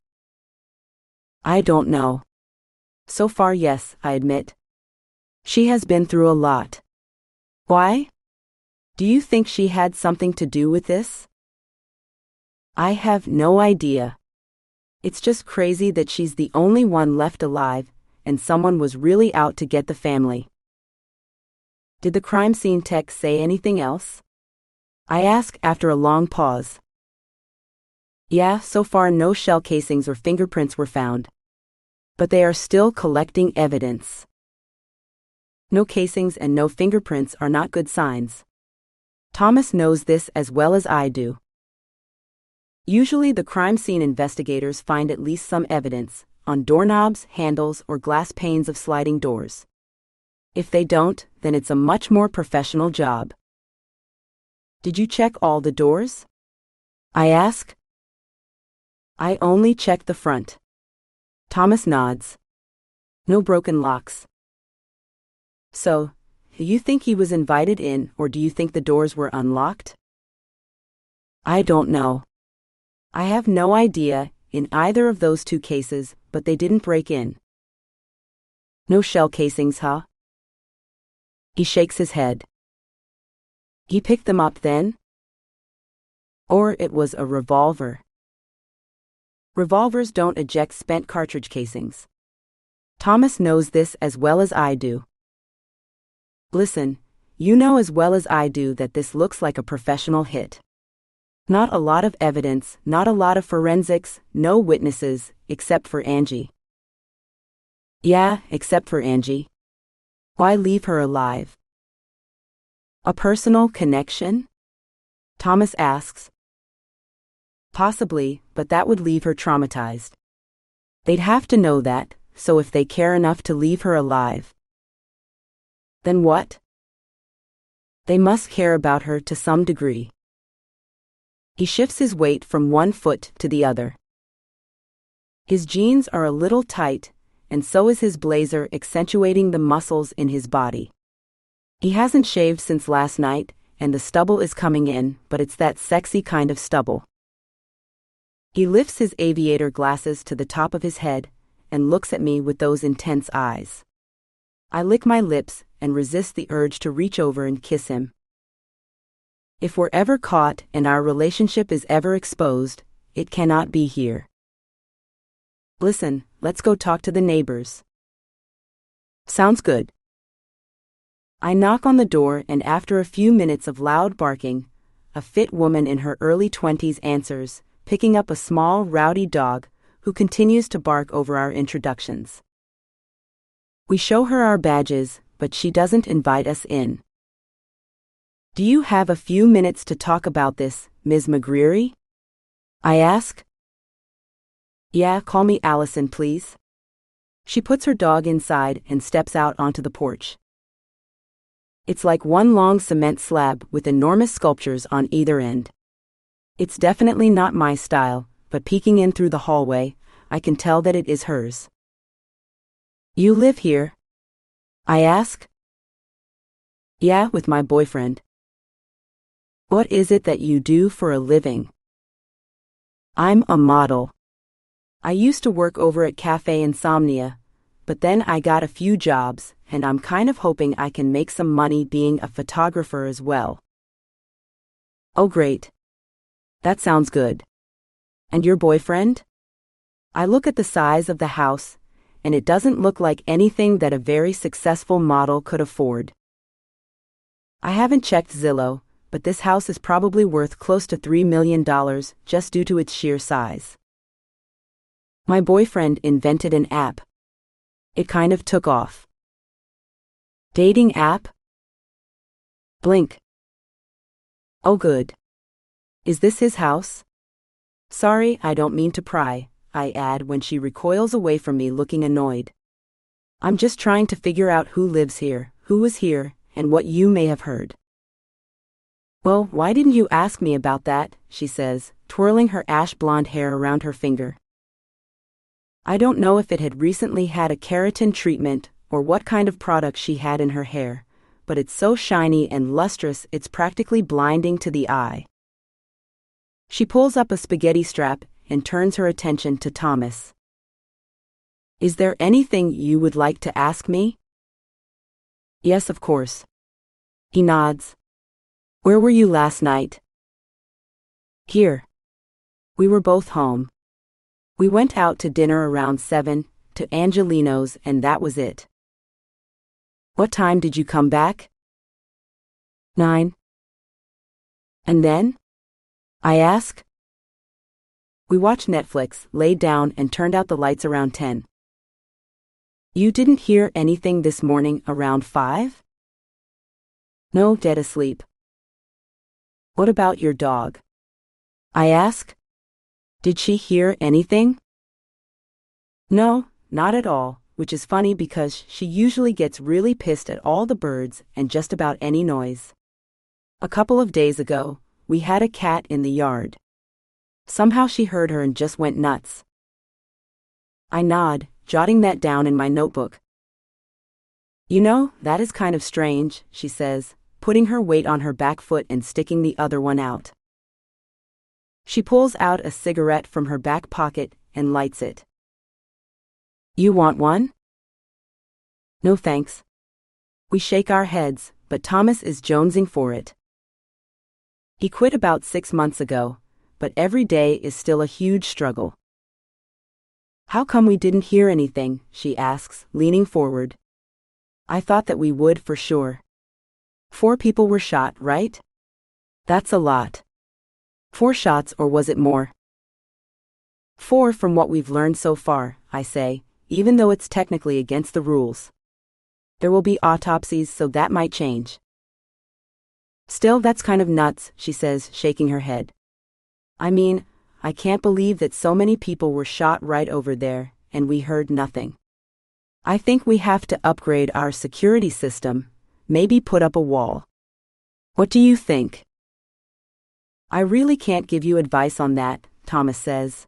I don't know. So far, yes, I admit. She has been through a lot. Why? Do you think she had something to do with this? I have no idea. It's just crazy that she's the only one left alive, and someone was really out to get the family. Did the crime scene tech say anything else? I ask after a long pause. Yeah, so far no shell casings or fingerprints were found. But they are still collecting evidence. No casings and no fingerprints are not good signs. Thomas knows this as well as I do. Usually the crime scene investigators find at least some evidence, on doorknobs, handles, or glass panes of sliding doors. If they don't, then it's a much more professional job. Did you check all the doors? I ask. I only checked the front. Thomas nods. No broken locks. So, do you think he was invited in, or do you think the doors were unlocked? I don't know. I have no idea in either of those two cases, but they didn't break in. No shell casings, huh? He shakes his head. He picked them up then? Or it was a revolver. Revolvers don't eject spent cartridge casings. Thomas knows this as well as I do. Listen, you know as well as I do that this looks like a professional hit. Not a lot of evidence, not a lot of forensics, no witnesses, except for Angie. Yeah, except for Angie. Why leave her alive? A personal connection? Thomas asks. Possibly, but that would leave her traumatized. They'd have to know that, so if they care enough to leave her alive. Then what? They must care about her to some degree. He shifts his weight from one foot to the other. His jeans are a little tight, and so is his blazer, accentuating the muscles in his body. He hasn't shaved since last night, and the stubble is coming in, but it's that sexy kind of stubble. He lifts his aviator glasses to the top of his head and looks at me with those intense eyes. I lick my lips and resist the urge to reach over and kiss him. If we're ever caught and our relationship is ever exposed, it cannot be here. Listen, let's go talk to the neighbors. Sounds good. I knock on the door, and after a few minutes of loud barking, a fit woman in her early 20s answers, picking up a small, rowdy dog who continues to bark over our introductions. We show her our badges, but she doesn't invite us in. Do you have a few minutes to talk about this, Ms. McGreary? I ask. Yeah, call me Allison, please. She puts her dog inside and steps out onto the porch. It's like one long cement slab with enormous sculptures on either end. It's definitely not my style, but peeking in through the hallway, I can tell that it is hers. You live here? I ask. Yeah, with my boyfriend. What is it that you do for a living? I'm a model. I used to work over at Cafe Insomnia, but then I got a few jobs, and I'm kind of hoping I can make some money being a photographer as well. Oh great. That sounds good. And your boyfriend? I look at the size of the house, and it doesn't look like anything that a very successful model could afford. I haven't checked Zillow, but this house is probably worth close to $3 million just due to its sheer size. My boyfriend invented an app. It kind of took off. Dating app? Blink. Oh good. Is this his house? Sorry, I don't mean to pry, I add when she recoils away from me looking annoyed. I'm just trying to figure out who lives here, who was here, and what you may have heard. Well, why didn't you ask me about that, she says, twirling her ash blonde hair around her finger. I don't know if it had recently had a keratin treatment or what kind of product she had in her hair, but it's so shiny and lustrous it's practically blinding to the eye. She pulls up a spaghetti strap and turns her attention to Thomas. Is there anything you would like to ask me? Yes, of course. He nods. Where were you last night? Here. We were both home. We went out to dinner around 7, to Angelino's, and that was it. What time did you come back? 9. And then? I ask. We watched Netflix, laid down, and turned out the lights around 10. You didn't hear anything this morning around 5? No, dead asleep. What about your dog? I ask. Did she hear anything? No, not at all, which is funny because she usually gets really pissed at all the birds and just about any noise. A couple of days ago, we had a cat in the yard. Somehow she heard her and just went nuts. I nod, jotting that down in my notebook. You know, that is kind of strange, she says, putting her weight on her back foot and sticking the other one out. She pulls out a cigarette from her back pocket and lights it. You want one? No thanks. We shake our heads, but Thomas is jonesing for it. He quit about 6 months ago, but every day is still a huge struggle. How come we didn't hear anything? She asks, leaning forward. I thought that we would for sure. 4 people were shot, right? That's a lot. 4 shots, or was it more? 4 from what we've learned so far, I say, even though it's technically against the rules. There will be autopsies, so that might change. Still, that's kind of nuts, she says, shaking her head. I mean, I can't believe that so many people were shot right over there, and we heard nothing. I think we have to upgrade our security system, maybe put up a wall. What do you think? I really can't give you advice on that, Thomas says.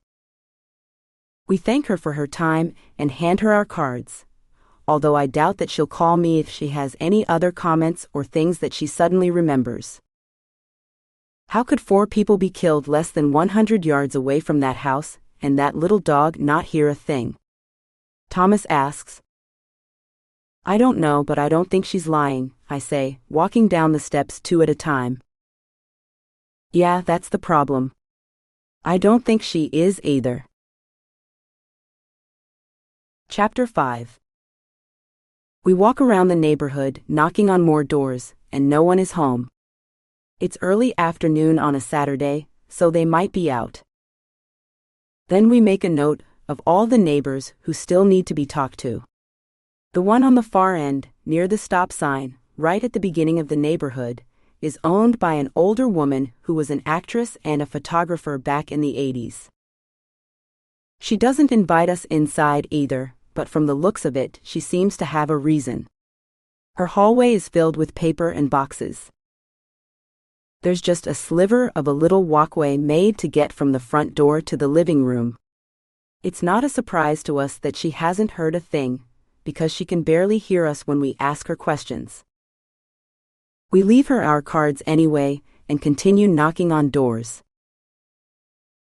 We thank her for her time and hand her our cards, although I doubt that she'll call me if she has any other comments or things that she suddenly remembers. How could 4 people be killed less than 100 yards away from that house, and that little dog not hear a thing? Thomas asks. I don't know, but I don't think she's lying, I say, walking down the steps 2 at a time. Yeah, that's the problem. I don't think she is either. Chapter 5. We walk around the neighborhood, knocking on more doors, and no one is home. It's early afternoon on a Saturday, so they might be out. Then we make a note of all the neighbors who still need to be talked to. The one on the far end, near the stop sign, right at the beginning of the neighborhood, is owned by an older woman who was an actress and a photographer back in the 80s. She doesn't invite us inside either, but from the looks of it, she seems to have a reason. Her hallway is filled with paper and boxes. There's just a sliver of a little walkway made to get from the front door to the living room. It's not a surprise to us that she hasn't heard a thing, because she can barely hear us when we ask her questions. We leave her our cards anyway, and continue knocking on doors.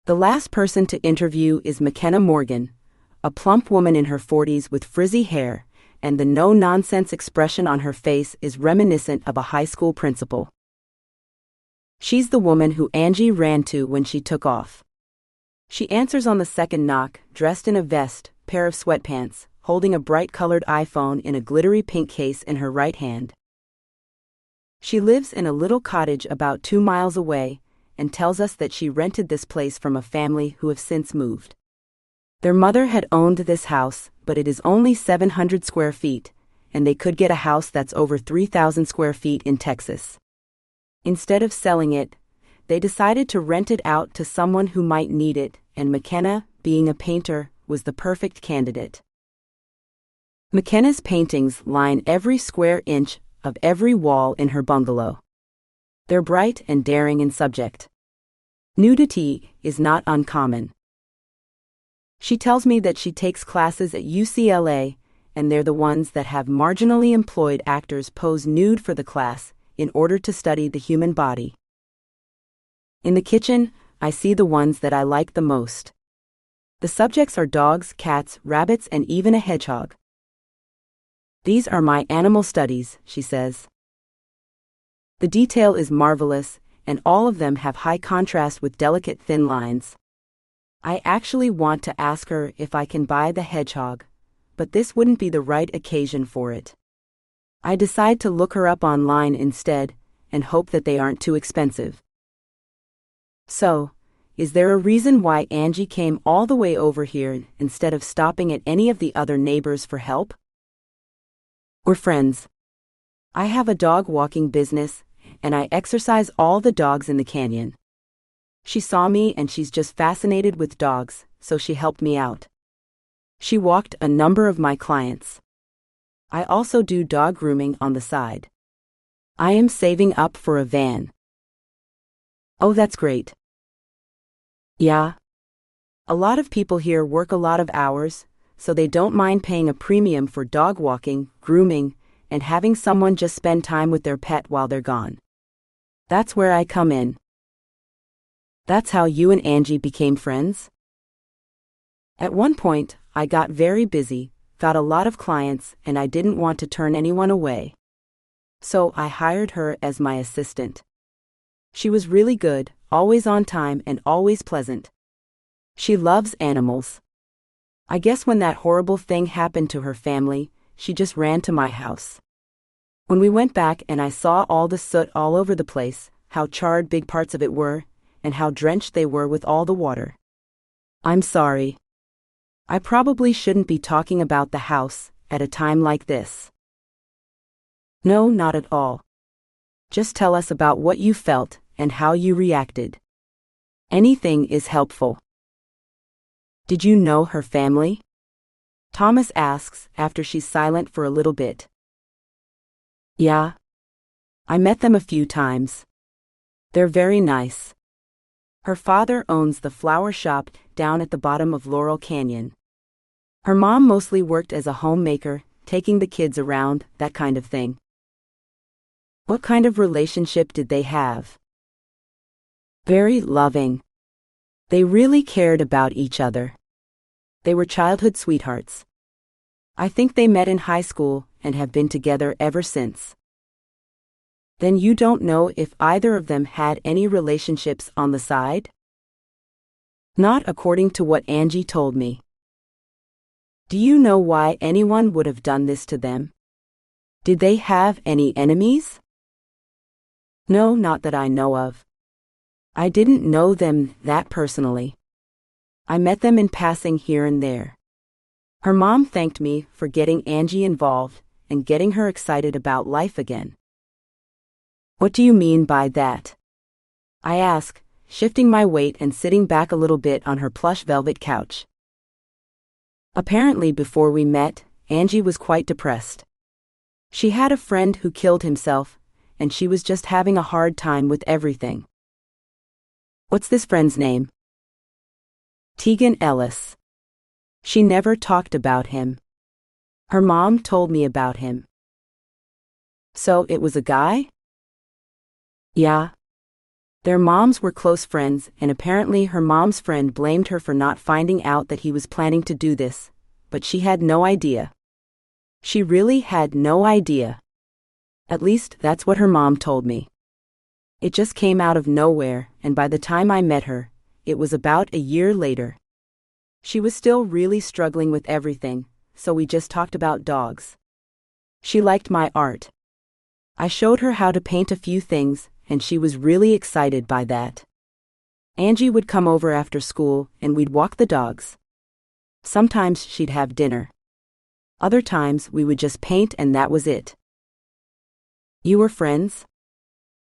The last person to interview is McKenna Morgan, a plump woman in her 40s with frizzy hair, and the no-nonsense expression on her face is reminiscent of a high school principal. She's the woman who Angie ran to when she took off. She answers on the second knock, dressed in a vest, pair of sweatpants, holding a bright-colored iPhone in a glittery pink case in her right hand. She lives in a little cottage about 2 miles away, and tells us that she rented this place from a family who have since moved. Their mother had owned this house, but it is only 700 square feet, and they could get a house that's over 3,000 square feet in Texas. Instead of selling it, they decided to rent it out to someone who might need it, and McKenna, being a painter, was the perfect candidate. McKenna's paintings line every square inch of every wall in her bungalow. They're bright and daring in subject. Nudity is not uncommon. She tells me that she takes classes at UCLA, and they're the ones that have marginally employed actors pose nude for the class in order to study the human body. In the kitchen, I see the ones that I like the most. The subjects are dogs, cats, rabbits, and even a hedgehog. These are my animal studies, she says. The detail is marvelous, and all of them have high contrast with delicate thin lines. I actually want to ask her if I can buy the hedgehog, but this wouldn't be the right occasion for it. I decide to look her up online instead, and hope that they aren't too expensive. So, is there a reason why Angie came all the way over here instead of stopping at any of the other neighbors for help? We're friends. I have a dog walking business, and I exercise all the dogs in the canyon. She saw me and she's just fascinated with dogs, so she helped me out. She walked a number of my clients. I also do dog grooming on the side. I am saving up for a van. Oh, that's great. Yeah. A lot of people here work a lot of hours, so they don't mind paying a premium for dog walking, grooming, and having someone just spend time with their pet while they're gone. That's where I come in. That's how you and Angie became friends? At one point, I got very busy, got a lot of clients, and I didn't want to turn anyone away. So I hired her as my assistant. She was really good, always on time and always pleasant. She loves animals. I guess when that horrible thing happened to her family, she just ran to my house. When we went back and I saw all the soot all over the place, how charred big parts of it were, and how drenched they were with all the water. I'm sorry. I probably shouldn't be talking about the house at a time like this. No, not at all. Just tell us about what you felt and how you reacted. Anything is helpful. Did you know her family? Thomas asks after she's silent for a little bit. Yeah. I met them a few times. They're very nice. Her father owns the flower shop down at the bottom of Laurel Canyon. Her mom mostly worked as a homemaker, taking the kids around, that kind of thing. What kind of relationship did they have? Very loving. They really cared about each other. They were childhood sweethearts. I think they met in high school and have been together ever since. Then you don't know if either of them had any relationships on the side? Not according to what Angie told me. Do you know why anyone would have done this to them? Did they have any enemies? No, not that I know of. I didn't know them that personally. I met them in passing here and there. Her mom thanked me for getting Angie involved and getting her excited about life again. What do you mean by that? I ask, shifting my weight and sitting back a little bit on her plush velvet couch. Apparently before we met, Angie was quite depressed. She had a friend who killed himself, and she was just having a hard time with everything. What's this friend's name? Tegan Ellis. She never talked about him. Her mom told me about him. So it was a guy? Yeah. Their moms were close friends, and apparently her mom's friend blamed her for not finding out that he was planning to do this, but she had no idea. She really had no idea. At least that's what her mom told me. It just came out of nowhere, and by the time I met her, it was about a year later. She was still really struggling with everything, so we just talked about dogs. She liked my art. I showed her how to paint a few things, and she was really excited by that. Angie would come over after school, and we'd walk the dogs. Sometimes she'd have dinner. Other times we would just paint and that was it. You were friends?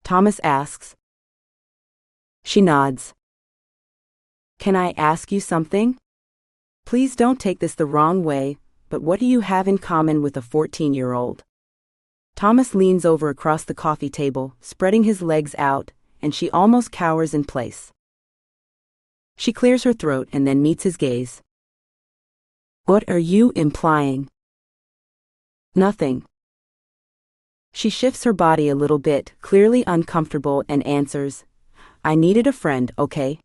Thomas asks. She nods. Can I ask you something? Please don't take this the wrong way, but what do you have in common with a 14-year-old? Thomas leans over across the coffee table, spreading his legs out, and she almost cowers in place. She clears her throat and then meets his gaze. What are you implying? Nothing. She shifts her body a little bit, clearly uncomfortable, and answers, I needed a friend, okay?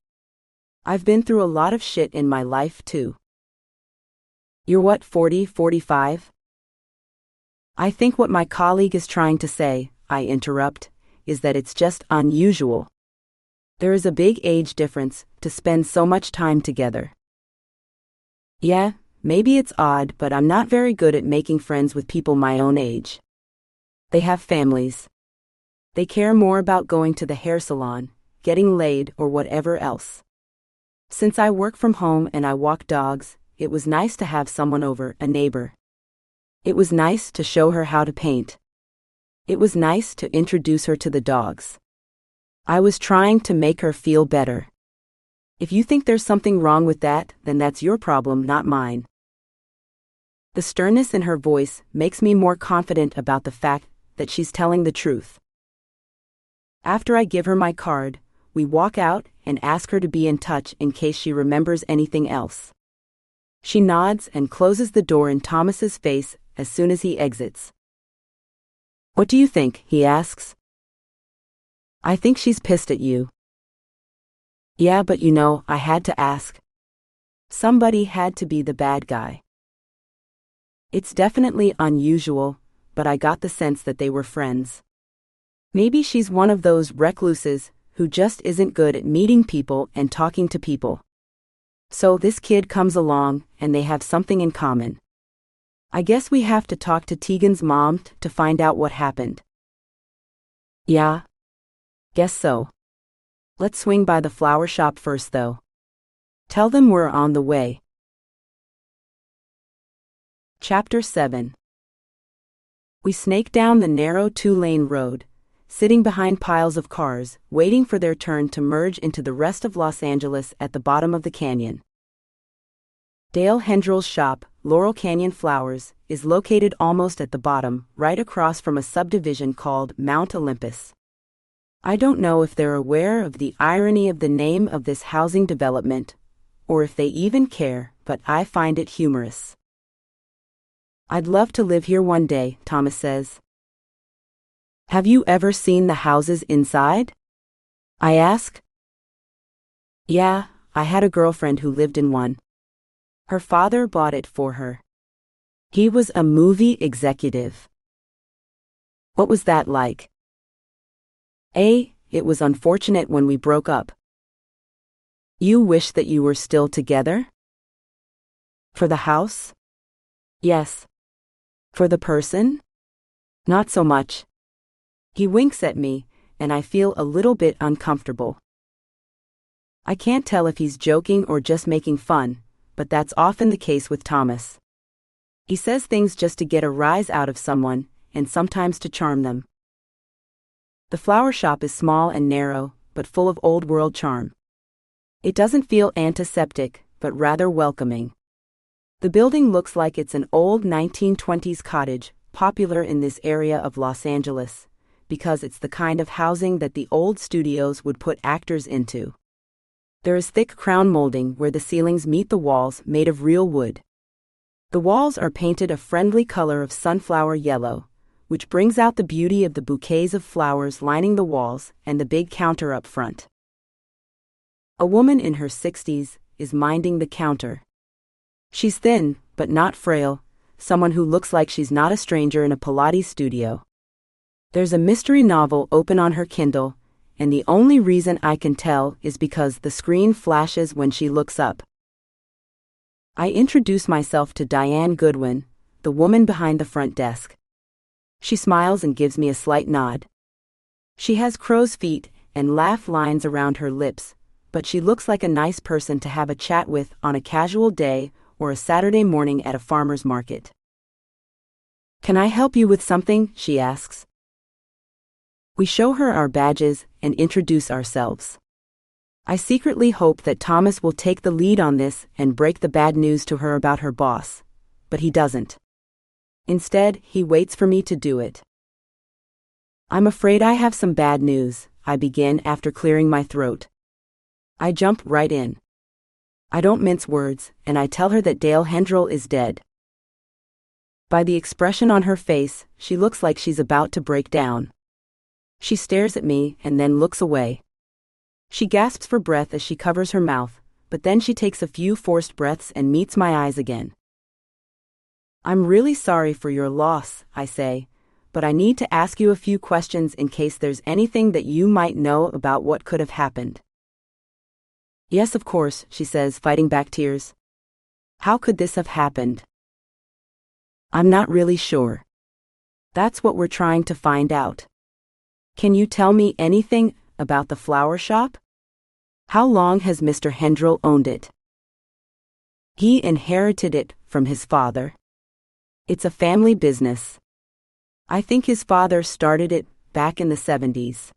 I've been through a lot of shit in my life too. You're what, 40, 45? I think what my colleague is trying to say, I interrupt, is that it's just unusual. There is a big age difference to spend so much time together. Yeah, maybe it's odd, but I'm not very good at making friends with people my own age. They have families. They care more about going to the hair salon, getting laid, or whatever else. Since I work from home and I walk dogs, it was nice to have someone over, a neighbor. It was nice to show her how to paint. It was nice to introduce her to the dogs. I was trying to make her feel better. If you think there's something wrong with that, then that's your problem, not mine. The sternness in her voice makes me more confident about the fact that she's telling the truth. After I give her my card, we walk out and ask her to be in touch in case she remembers anything else. She nods and closes the door in Thomas's face as soon as he exits. What do you think? He asks. I think she's pissed at you. Yeah, but you know, I had to ask. Somebody had to be the bad guy. It's definitely unusual, but I got the sense that they were friends. Maybe she's one of those recluses who just isn't good at meeting people and talking to people. So this kid comes along, and they have something in common. I guess we have to talk to Tegan's mom to find out what happened. Yeah. Guess so. Let's swing by the flower shop first, though. Tell them we're on the way. Chapter 7. We snake down the narrow 2-lane road, sitting behind piles of cars, waiting for their turn to merge into the rest of Los Angeles at the bottom of the canyon. Dale Hendrel's shop, Laurel Canyon Flowers, is located almost at the bottom, right across from a subdivision called Mount Olympus. I don't know if they're aware of the irony of the name of this housing development, or if they even care, but I find it humorous. I'd love to live here one day, Thomas says. Have you ever seen the houses inside? I ask. Yeah, I had a girlfriend who lived in one. Her father bought it for her. He was a movie executive. What was that like? It was unfortunate when we broke up. You wish that you were still together? For the house? Yes. For the person? Not so much. He winks at me, and I feel a little bit uncomfortable. I can't tell if he's joking or just making fun, but that's often the case with Thomas. He says things just to get a rise out of someone, and sometimes to charm them. The flower shop is small and narrow, but full of old-world charm. It doesn't feel antiseptic, but rather welcoming. The building looks like it's an old 1920s cottage, popular in this area of Los Angeles, because it's the kind of housing that the old studios would put actors into. There is thick crown molding where the ceilings meet the walls, made of real wood. The walls are painted a friendly color of sunflower yellow, which brings out the beauty of the bouquets of flowers lining the walls and the big counter up front. A woman in her 60s is minding the counter. She's thin, but not frail, someone who looks like she's not a stranger in a Pilates studio. There's a mystery novel open on her Kindle, and the only reason I can tell is because the screen flashes when she looks up. I introduce myself to Diane Goodwin, the woman behind the front desk. She smiles and gives me a slight nod. She has crow's feet and laugh lines around her lips, but she looks like a nice person to have a chat with on a casual day or a Saturday morning at a farmer's market. Can I help you with something? She asks. We show her our badges and introduce ourselves. I secretly hope that Thomas will take the lead on this and break the bad news to her about her boss, but he doesn't. Instead, he waits for me to do it. I'm afraid I have some bad news, I begin after clearing my throat. I jump right in. I don't mince words, and I tell her that Dale Hendrel is dead. By the expression on her face, she looks like she's about to break down. She stares at me and then looks away. She gasps for breath as she covers her mouth, but then she takes a few forced breaths and meets my eyes again. I'm really sorry for your loss, I say, but I need to ask you a few questions in case there's anything that you might know about what could have happened. Yes, of course, she says, fighting back tears. How could this have happened? I'm not really sure. That's what we're trying to find out. Can you tell me anything about the flower shop? How long has Mr. Hendrel owned it? He inherited it from his father. It's a family business. I think his father started it back in the 70s.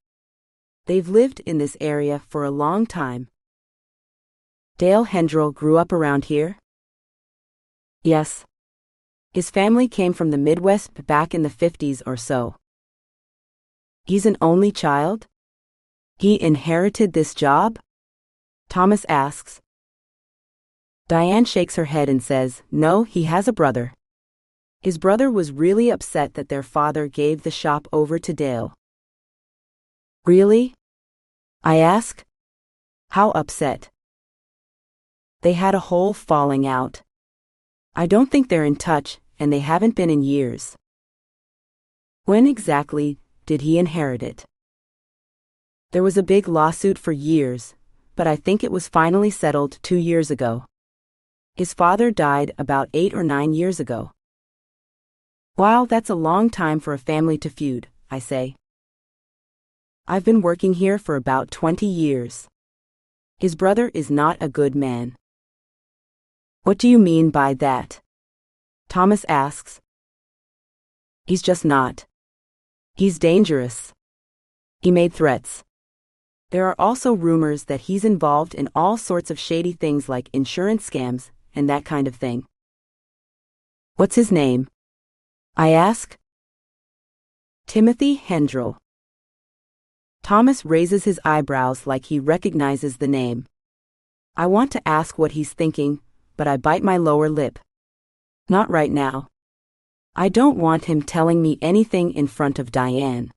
They've lived in this area for a long time. Dale Hendrel grew up around here? Yes. His family came from the Midwest back in the 50s or so. He's an only child? He inherited this job? Thomas asks. Diane shakes her head and says, no, he has a brother. His brother was really upset that their father gave the shop over to Dale. Really? I ask. How upset? They had a whole falling out. I don't think they're in touch, and they haven't been in years. When exactly did he inherit it? There was a big lawsuit for years, but I think it was finally settled 2 years ago. His father died about 8 or 9 years ago. Wow, that's a long time for a family to feud, I say. I've been working here for about 20 years. His brother is not a good man. What do you mean by that? Thomas asks. He's just not. He's dangerous. He made threats. There are also rumors that he's involved in all sorts of shady things like insurance scams and that kind of thing. What's his name? I ask. Timothy Hendrel. Thomas raises his eyebrows like he recognizes the name. I want to ask what he's thinking, but I bite my lower lip. Not right now. I don't want him telling me anything in front of Diane.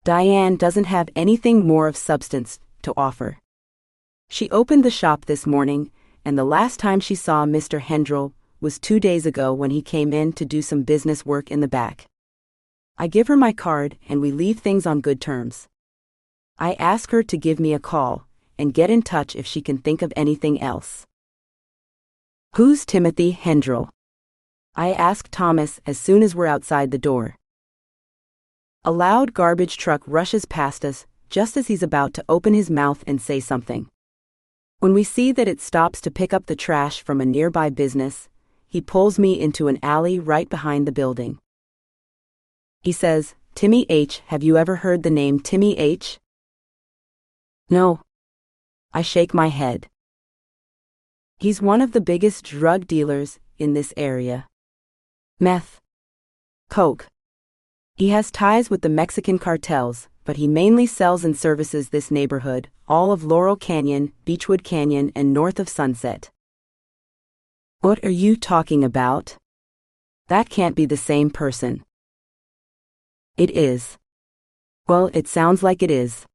Diane doesn't have anything more of substance to offer. She opened the shop this morning, and the last time she saw Mr. Hendrel was 2 days ago when he came in to do some business work in the back. I give her my card and we leave things on good terms. I ask her to give me a call and get in touch if she can think of anything else. Who's Timothy Hendrel? I ask Thomas as soon as we're outside the door. A loud garbage truck rushes past us just as he's about to open his mouth and say something. When we see that it stops to pick up the trash from a nearby business, he pulls me into an alley right behind the building. He says, Timmy H., have you ever heard the name Timmy H.? No. I shake my head. He's one of the biggest drug dealers in this area. Meth. Coke. He has ties with the Mexican cartels, but he mainly sells and services this neighborhood, all of Laurel Canyon, Beechwood Canyon, and north of Sunset. What are you talking about? That can't be the same person. It is. Well, it sounds like it is.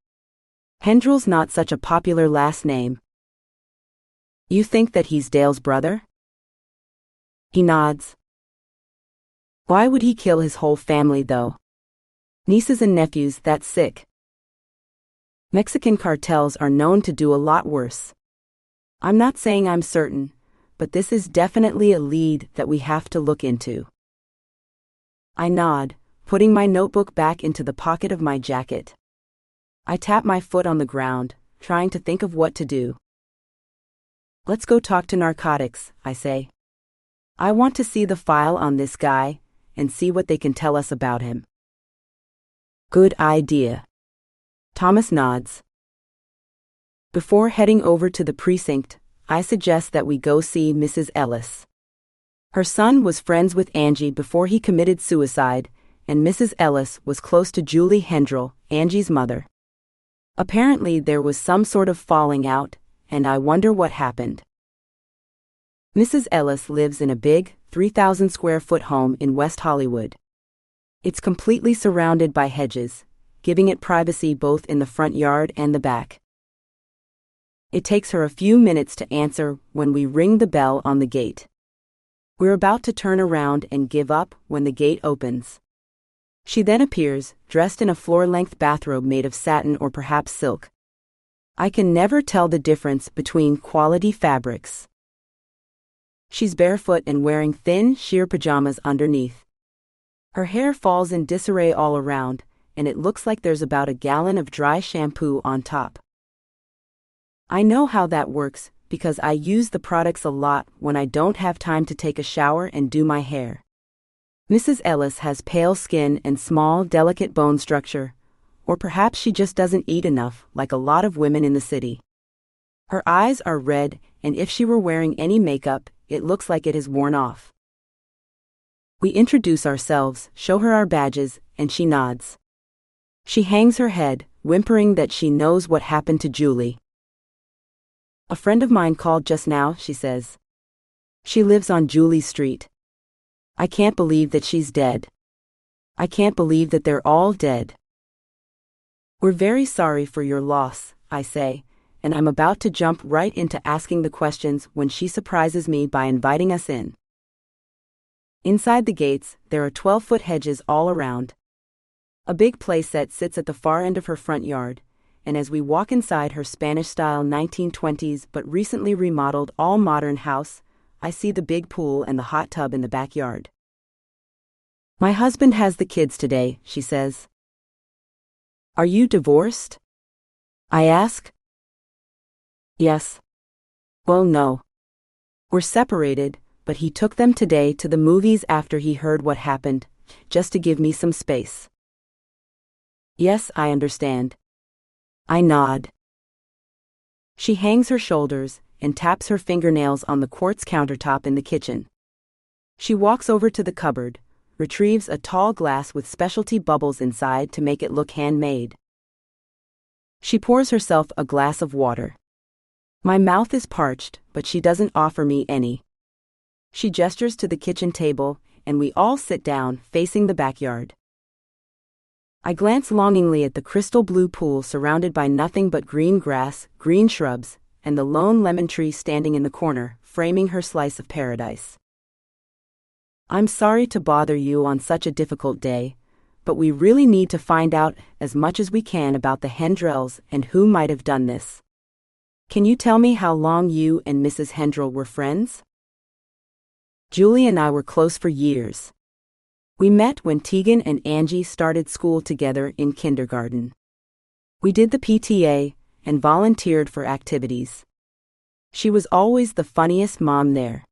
Hendrel's not such a popular last name. You think that he's Dale's brother? He nods. Why would he kill his whole family, though? Nieces and nephews, that's sick. Mexican cartels are known to do a lot worse. I'm not saying I'm certain, but this is definitely a lead that we have to look into. I nod, putting my notebook back into the pocket of my jacket. I tap my foot on the ground, trying to think of what to do. Let's go talk to narcotics, I say. I want to see the file on this guy and see what they can tell us about him. Good idea. Thomas nods. Before heading over to the precinct, I suggest that we go see Mrs. Ellis. Her son was friends with Angie before he committed suicide, and Mrs. Ellis was close to Julie Hendrel, Angie's mother. Apparently there was some sort of falling out, and I wonder what happened. Mrs. Ellis lives in a big, 3,000 square foot home in West Hollywood. It's completely surrounded by hedges, giving it privacy both in the front yard and the back. It takes her a few minutes to answer when we ring the bell on the gate. We're about to turn around and give up when the gate opens. She then appears, dressed in a floor-length bathrobe made of satin or perhaps silk. I can never tell the difference between quality fabrics. She's barefoot and wearing thin, sheer pajamas underneath. Her hair falls in disarray all around, and it looks like there's about a gallon of dry shampoo on top. I know how that works because I use the products a lot when I don't have time to take a shower and do my hair. Mrs. Ellis has pale skin and small, delicate bone structure, or perhaps she just doesn't eat enough, like a lot of women in the city. Her eyes are red, and if she were wearing any makeup, it looks like it has worn off. We introduce ourselves, show her our badges, and she nods. She hangs her head, whimpering that she knows what happened to Julie. A friend of mine called just now, she says. She lives on Julie Street. I can't believe that she's dead. I can't believe that they're all dead. We're very sorry for your loss, I say, and I'm about to jump right into asking the questions when she surprises me by inviting us in. Inside the gates, there are 12-foot hedges all around. A big playset sits at the far end of her front yard, and as we walk inside her Spanish-style 1920s but recently remodeled all-modern house, I see the big pool and the hot tub in the backyard. "My husband has the kids today," she says. "Are you divorced?" I ask. "Yes. Well, no. We're separated, but he took them today to the movies after he heard what happened, just to give me some space." "Yes, I understand." I nod. She hangs her shoulders and taps her fingernails on the quartz countertop in the kitchen. She walks over to the cupboard, retrieves a tall glass with specialty bubbles inside to make it look handmade. She pours herself a glass of water. My mouth is parched, but she doesn't offer me any. She gestures to the kitchen table, and we all sit down, facing the backyard. I glance longingly at the crystal blue pool surrounded by nothing but green grass, green shrubs, and the lone lemon tree standing in the corner, framing her slice of paradise. "I'm sorry to bother you on such a difficult day, but we really need to find out as much as we can about the Hendrels and who might have done this. Can you tell me how long you and Mrs. Hendrel were friends?" "Julie and I were close for years. We met when Tegan and Angie started school together in kindergarten. We did the PTA and volunteered for activities. She was always the funniest mom there.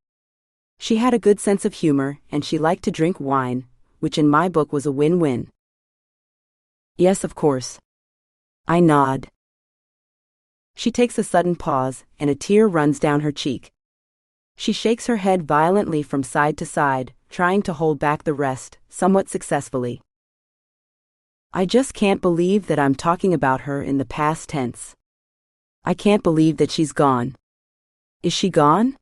She had a good sense of humor and she liked to drink wine, which in my book was a win-win." "Yes, of course." I nod. She takes a sudden pause and a tear runs down her cheek. She shakes her head violently from side to side, trying to hold back the rest, somewhat successfully. "I just can't believe that I'm talking about her in the past tense. I can't believe that she's gone." "Is she gone?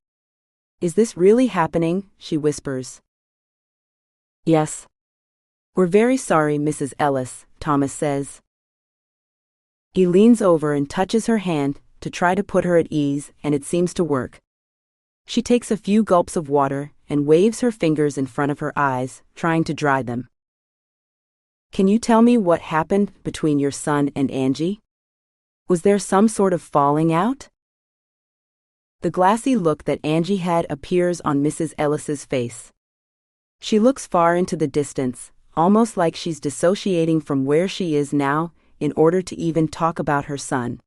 Is this really happening?" she whispers. "Yes. We're very sorry, Mrs. Ellis," Thomas says. He leans over and touches her hand to try to put her at ease, and it seems to work. She takes a few gulps of water and waves her fingers in front of her eyes, trying to dry them. "Can you tell me what happened between your son and Angie? Was there some sort of falling out?" The glassy look that Angie had appears on Mrs. Ellis's face. She looks far into the distance, almost like she's dissociating from where she is now in order to even talk about her son.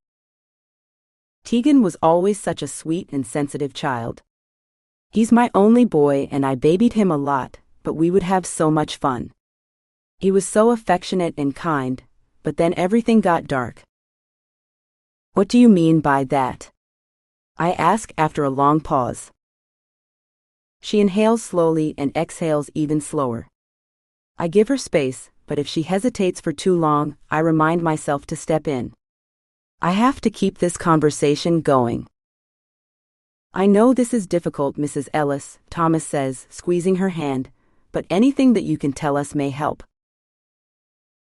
"Tegan was always such a sweet and sensitive child. He's my only boy and I babied him a lot, but we would have so much fun. He was so affectionate and kind, but then everything got dark." "What do you mean by that?" I ask after a long pause. She inhales slowly and exhales even slower. I give her space, but if she hesitates for too long, I remind myself to step in. I have to keep this conversation going. "I know this is difficult, Mrs. Ellis," Thomas says, squeezing her hand, "but anything that you can tell us may help."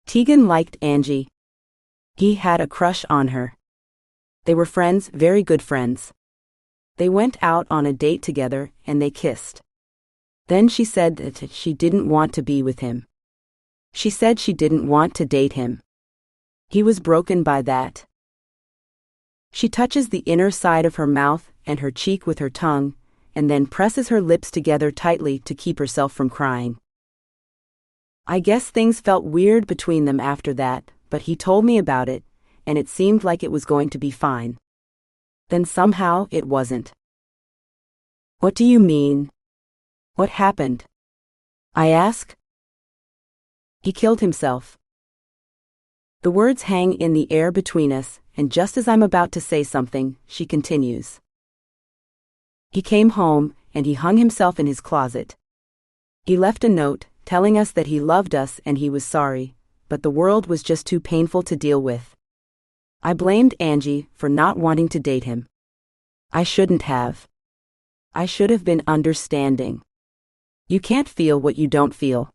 Tegan liked Angie. He had a crush on her. They were friends, very good friends. They went out on a date together and they kissed. Then she said that she didn't want to be with him. She said she didn't want to date him. He was broken by that. She touches the inner side of her mouth and her cheek with her tongue, and then presses her lips together tightly to keep herself from crying. "I guess things felt weird between them after that, but he told me about it, and it seemed like it was going to be fine. Then somehow it wasn't." "What do you mean? What happened?" I ask. "He killed himself." The words hang in the air between us, and just as I'm about to say something, she continues. "He came home, and he hung himself in his closet. He left a note, telling us that he loved us and he was sorry, but the world was just too painful to deal with. I blamed Angie for not wanting to date him. I shouldn't have. I should have been understanding. You can't feel what you don't feel.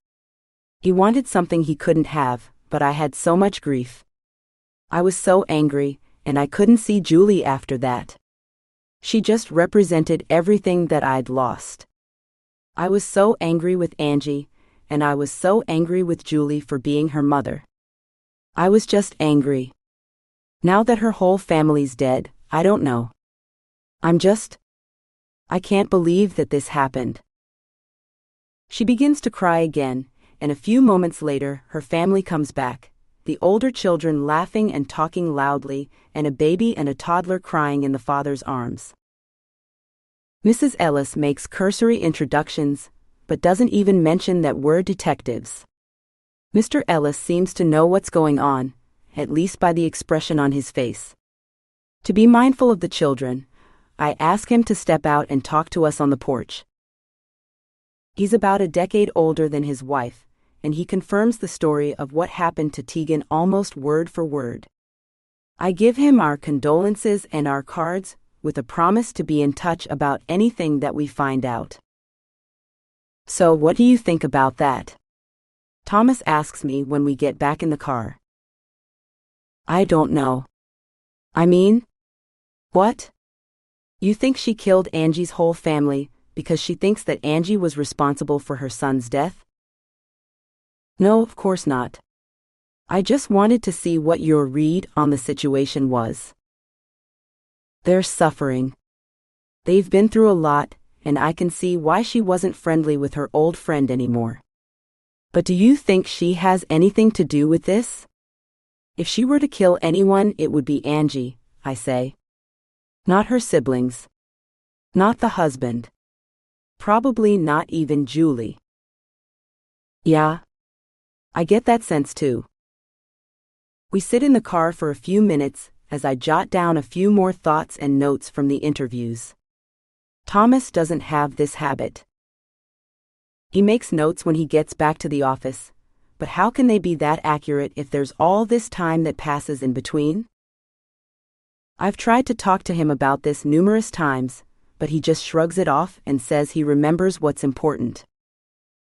He wanted something he couldn't have, but I had so much grief. I was so angry, and I couldn't see Julie after that. She just represented everything that I'd lost. I was so angry with Angie, and I was so angry with Julie for being her mother. I was just angry. Now that her whole family's dead, I don't know. I can't believe that this happened. She begins to cry again, and a few moments later, her family comes back, the older children laughing and talking loudly, and a baby and a toddler crying in the father's arms. Mrs. Ellis makes cursory introductions, but doesn't even mention that we're detectives. Mr. Ellis seems to know what's going on, at least by the expression on his face. To be mindful of the children, I ask him to step out and talk to us on the porch. He's about a decade older than his wife, and he confirms the story of what happened to Tegan almost word for word. I give him our condolences and our cards, with a promise to be in touch about anything that we find out. So what do you think about that? Thomas asks me when we get back in the car. I don't know. I mean, what? You think she killed Angie's whole family because she thinks that Angie was responsible for her son's death? No, of course not. I just wanted to see what your read on the situation was. They're suffering. They've been through a lot, and I can see why she wasn't friendly with her old friend anymore. But do you think she has anything to do with this? If she were to kill anyone, it would be Angie, I say. Not her siblings. Not the husband. Probably not even Julie. Yeah. I get that sense too. We sit in the car for a few minutes as I jot down a few more thoughts and notes from the interviews. Thomas doesn't have this habit. He makes notes when he gets back to the office, but how can they be that accurate if there's all this time that passes in between? I've tried to talk to him about this numerous times, but he just shrugs it off and says he remembers what's important.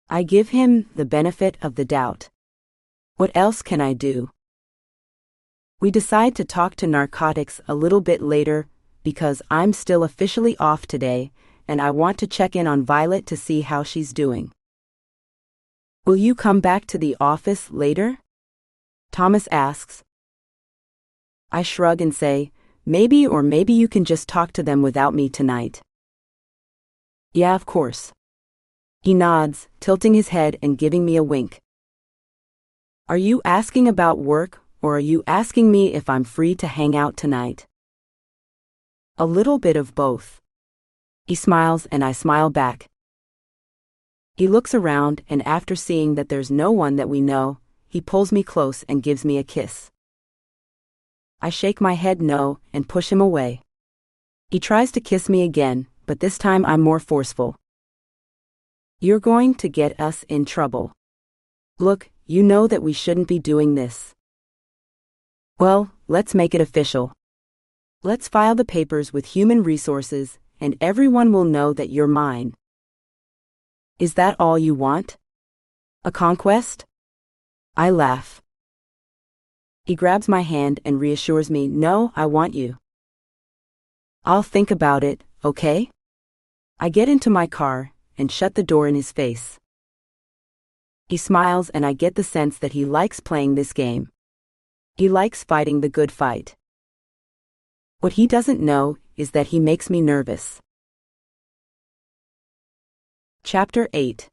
I give him the benefit of the doubt. What else can I do? We decide to talk to narcotics a little bit later because I'm still officially off today and I want to check in on Violet to see how she's doing. Will you come back to the office later? Thomas asks. I shrug and say, maybe, or maybe you can just talk to them without me tonight. Yeah, of course. He nods, tilting his head and giving me a wink. Are you asking about work, or are you asking me if I'm free to hang out tonight? A little bit of both. He smiles and I smile back. He looks around and after seeing that there's no one that we know, he pulls me close and gives me a kiss. I shake my head no and push him away. He tries to kiss me again, but this time I'm more forceful. You're going to get us in trouble. Look, you know that we shouldn't be doing this. Well, let's make it official. Let's file the papers with Human Resources, and everyone will know that you're mine. Is that all you want? A conquest? I laugh. He grabs my hand and reassures me, no, I want you. I'll think about it, okay? I get into my car and shut the door in his face. He smiles and I get the sense that he likes playing this game. He likes fighting the good fight. What he doesn't know is that he makes me nervous. Chapter 8.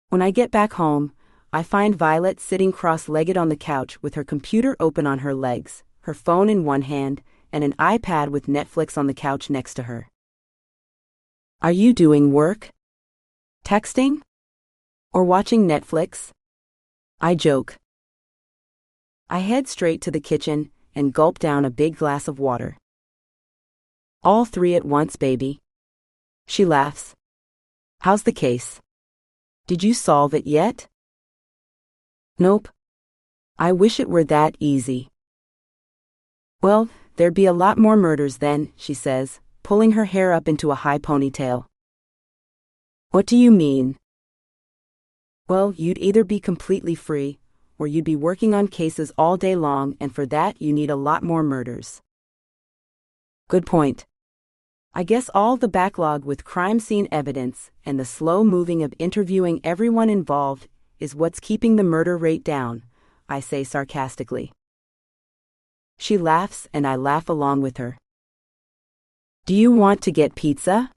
When I get back home, I find Violet sitting cross-legged on the couch with her computer open on her legs, her phone in one hand, and an iPad with Netflix on the couch next to her. Are you doing work? Texting? Or watching Netflix? I joke. I head straight to the kitchen and gulp down a big glass of water. All three at once, baby. She laughs. How's the case? Did you solve it yet? Nope. I wish it were that easy. Well, there'd be a lot more murders then, she says, pulling her hair up into a high ponytail. What do you mean? Well, you'd either be completely free, or you'd be working on cases all day long, and for that you need a lot more murders. Good point. I guess all the backlog with crime scene evidence and the slow moving of interviewing everyone involved is what's keeping the murder rate down, I say sarcastically. She laughs and I laugh along with her. Do you want to get pizza?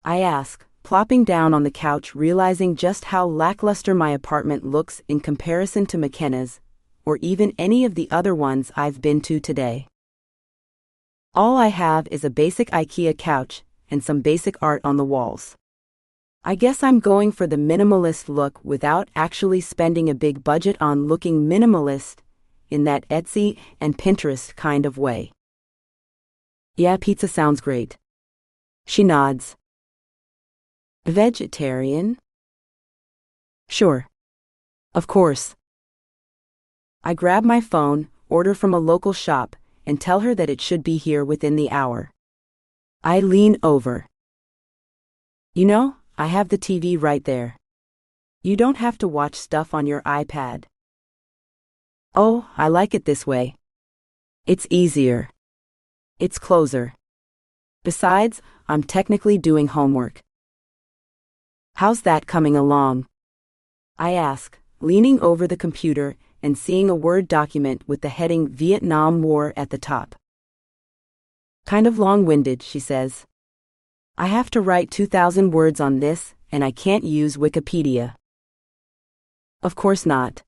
I ask, plopping down on the couch, realizing just how lackluster my apartment looks in comparison to McKenna's, or even any of the other ones I've been to today. All I have is a basic IKEA couch and some basic art on the walls. I guess I'm going for the minimalist look without actually spending a big budget on looking minimalist in that Etsy and Pinterest kind of way. Yeah, pizza sounds great. She nods. Vegetarian? Sure. Of course. I grab my phone, order from a local shop, and tell her that it should be here within the hour. I lean over. You know, I have the TV right there. You don't have to watch stuff on your iPad. Oh, I like it this way. It's easier. It's closer. Besides, I'm technically doing homework. How's that coming along? I ask, leaning over the computer and seeing a Word document with the heading Vietnam War at the top. Kind of long-winded, she says. I have to write 2,000 words on this, and I can't use Wikipedia. Of course not.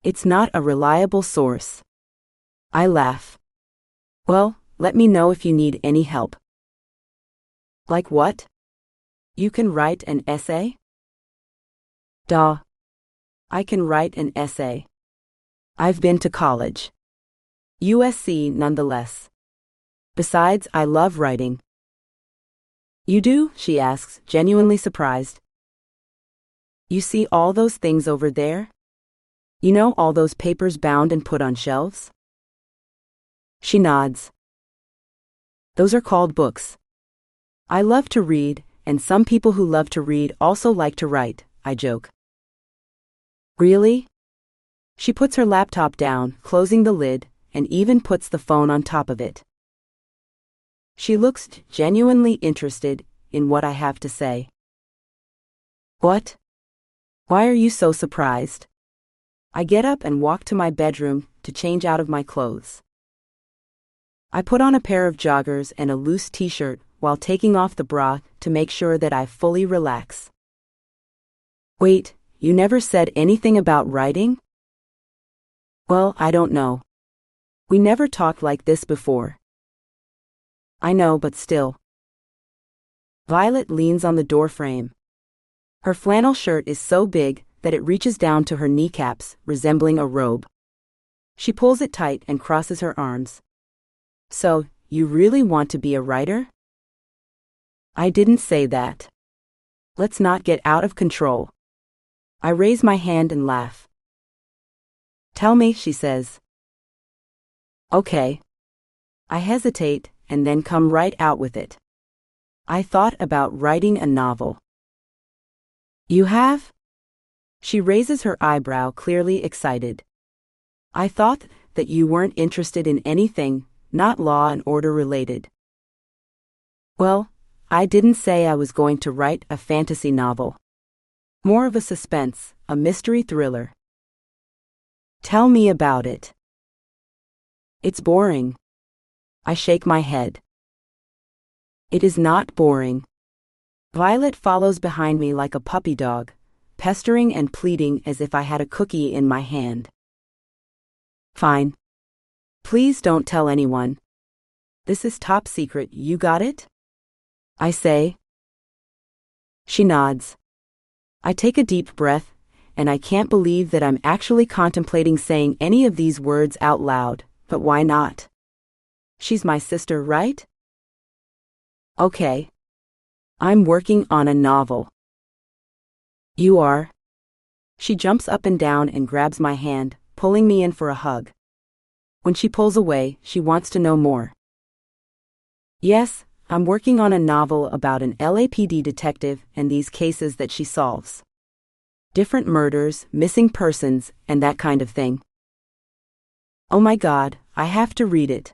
It's not a reliable source. I laugh. Well, let me know if you need any help. Like what? You can write an essay? Duh. I can write an essay. I've been to college. USC nonetheless. Besides, I love writing. You do? She asks, genuinely surprised. You see all those things over there? You know, all those papers bound and put on shelves? She nods. Those are called books. I love to read, and some people who love to read also like to write, I joke. Really? She puts her laptop down, closing the lid, and even puts the phone on top of it. She looks genuinely interested in what I have to say. What? Why are you so surprised? I get up and walk to my bedroom to change out of my clothes. I put on a pair of joggers and a loose t-shirt while taking off the bra to make sure that I fully relax. Wait, you never said anything about writing? Well, I don't know. We never talked like this before. I know, but still. Violet leans on the doorframe. Her flannel shirt is so big that it reaches down to her kneecaps, resembling a robe. She pulls it tight and crosses her arms. So, you really want to be a writer? I didn't say that. Let's not get out of control. I raise my hand and laugh. Tell me, she says. Okay. I hesitate and then come right out with it. I thought about writing a novel. You have? She raises her eyebrow, clearly excited. I thought that you weren't interested in anything, not Law and Order related. Well, I didn't say I was going to write a fantasy novel. More of a suspense, a mystery thriller. Tell me about it. It's boring. I shake my head. It is not boring. Violet follows behind me like a puppy dog, pestering and pleading as if I had a cookie in my hand. Fine. Please don't tell anyone. This is top secret, you got it? I say. She nods. I take a deep breath, and I can't believe that I'm actually contemplating saying any of these words out loud, but why not? She's my sister, right? Okay. I'm working on a novel. You are? She jumps up and down and grabs my hand, pulling me in for a hug. When she pulls away, she wants to know more. Yes, I'm working on a novel about an LAPD detective and these cases that she solves. Different murders, missing persons, and that kind of thing. Oh my God, I have to read it.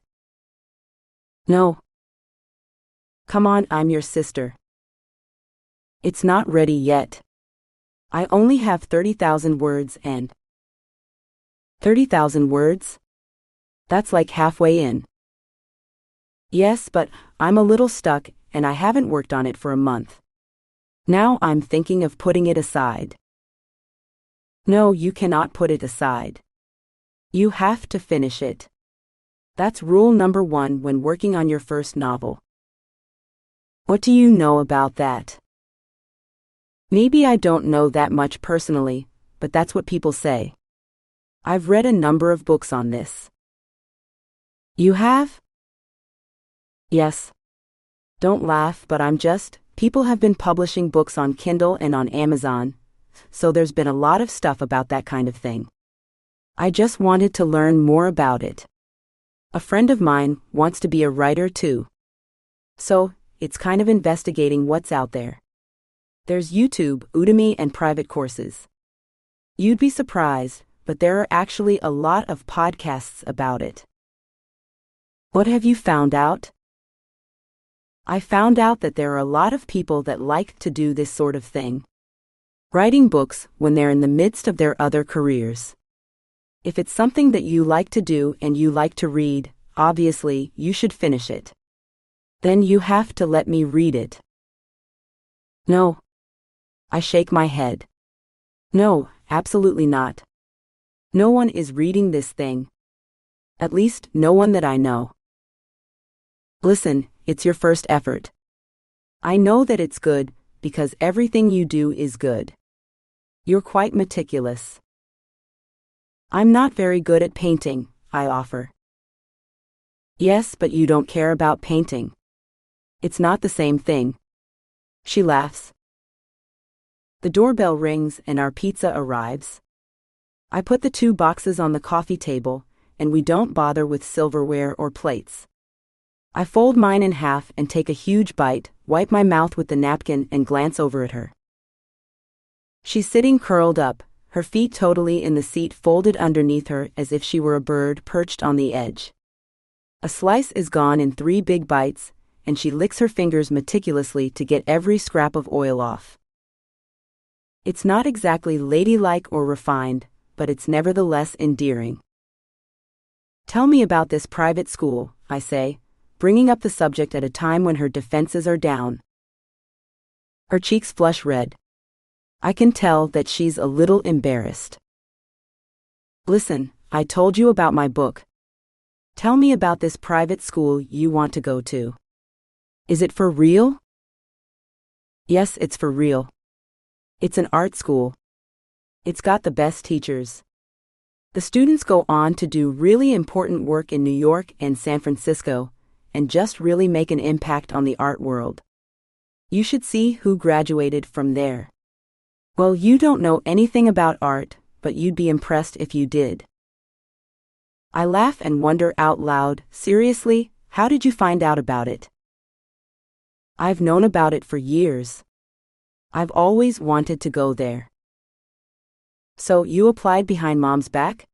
No. Come on, I'm your sister. It's not ready yet. I only have 30,000 words and... 30,000 words? That's like halfway in. Yes, but I'm a little stuck, and I haven't worked on it for a month. Now I'm thinking of putting it aside. No, you cannot put it aside. You have to finish it. That's rule number 1 when working on your first novel. What do you know about that? Maybe I don't know that much personally, but that's what people say. I've read a number of books on this. You have? Yes. Don't laugh, but people have been publishing books on Kindle and on Amazon, so there's been a lot of stuff about that kind of thing. I just wanted to learn more about it. A friend of mine wants to be a writer too. So, it's kind of investigating what's out there. There's YouTube, Udemy, and private courses. You'd be surprised, but there are actually a lot of podcasts about it. What have you found out? I found out that there are a lot of people that like to do this sort of thing. Writing books when they're in the midst of their other careers. If it's something that you like to do and you like to read, obviously, you should finish it. Then you have to let me read it. No. I shake my head. No, absolutely not. No one is reading this thing. At least, no one that I know. Listen, it's your first effort. I know that it's good, because everything you do is good. You're quite meticulous. I'm not very good at painting, I offer. Yes, but you don't care about painting. It's not the same thing. She laughs. The doorbell rings and our pizza arrives. I put the 2 boxes on the coffee table, and we don't bother with silverware or plates. I fold mine in half and take a huge bite, wipe my mouth with the napkin and glance over at her. She's sitting curled up, her feet totally in the seat folded underneath her as if she were a bird perched on the edge. A slice is gone in 3 big bites, and she licks her fingers meticulously to get every scrap of oil off. It's not exactly ladylike or refined, but it's nevertheless endearing. Tell me about this private school, I say, bringing up the subject at a time when her defenses are down. Her cheeks flush red. I can tell that she's a little embarrassed. Listen, I told you about my book. Tell me about this private school you want to go to. Is it for real? Yes, it's for real. It's an art school. It's got the best teachers. The students go on to do really important work in New York and San Francisco, and just really make an impact on the art world. You should see who graduated from there. Well, you don't know anything about art, but you'd be impressed if you did. I laugh and wonder out loud, seriously, how did you find out about it? I've known about it for years. I've always wanted to go there. So you applied behind Mom's back?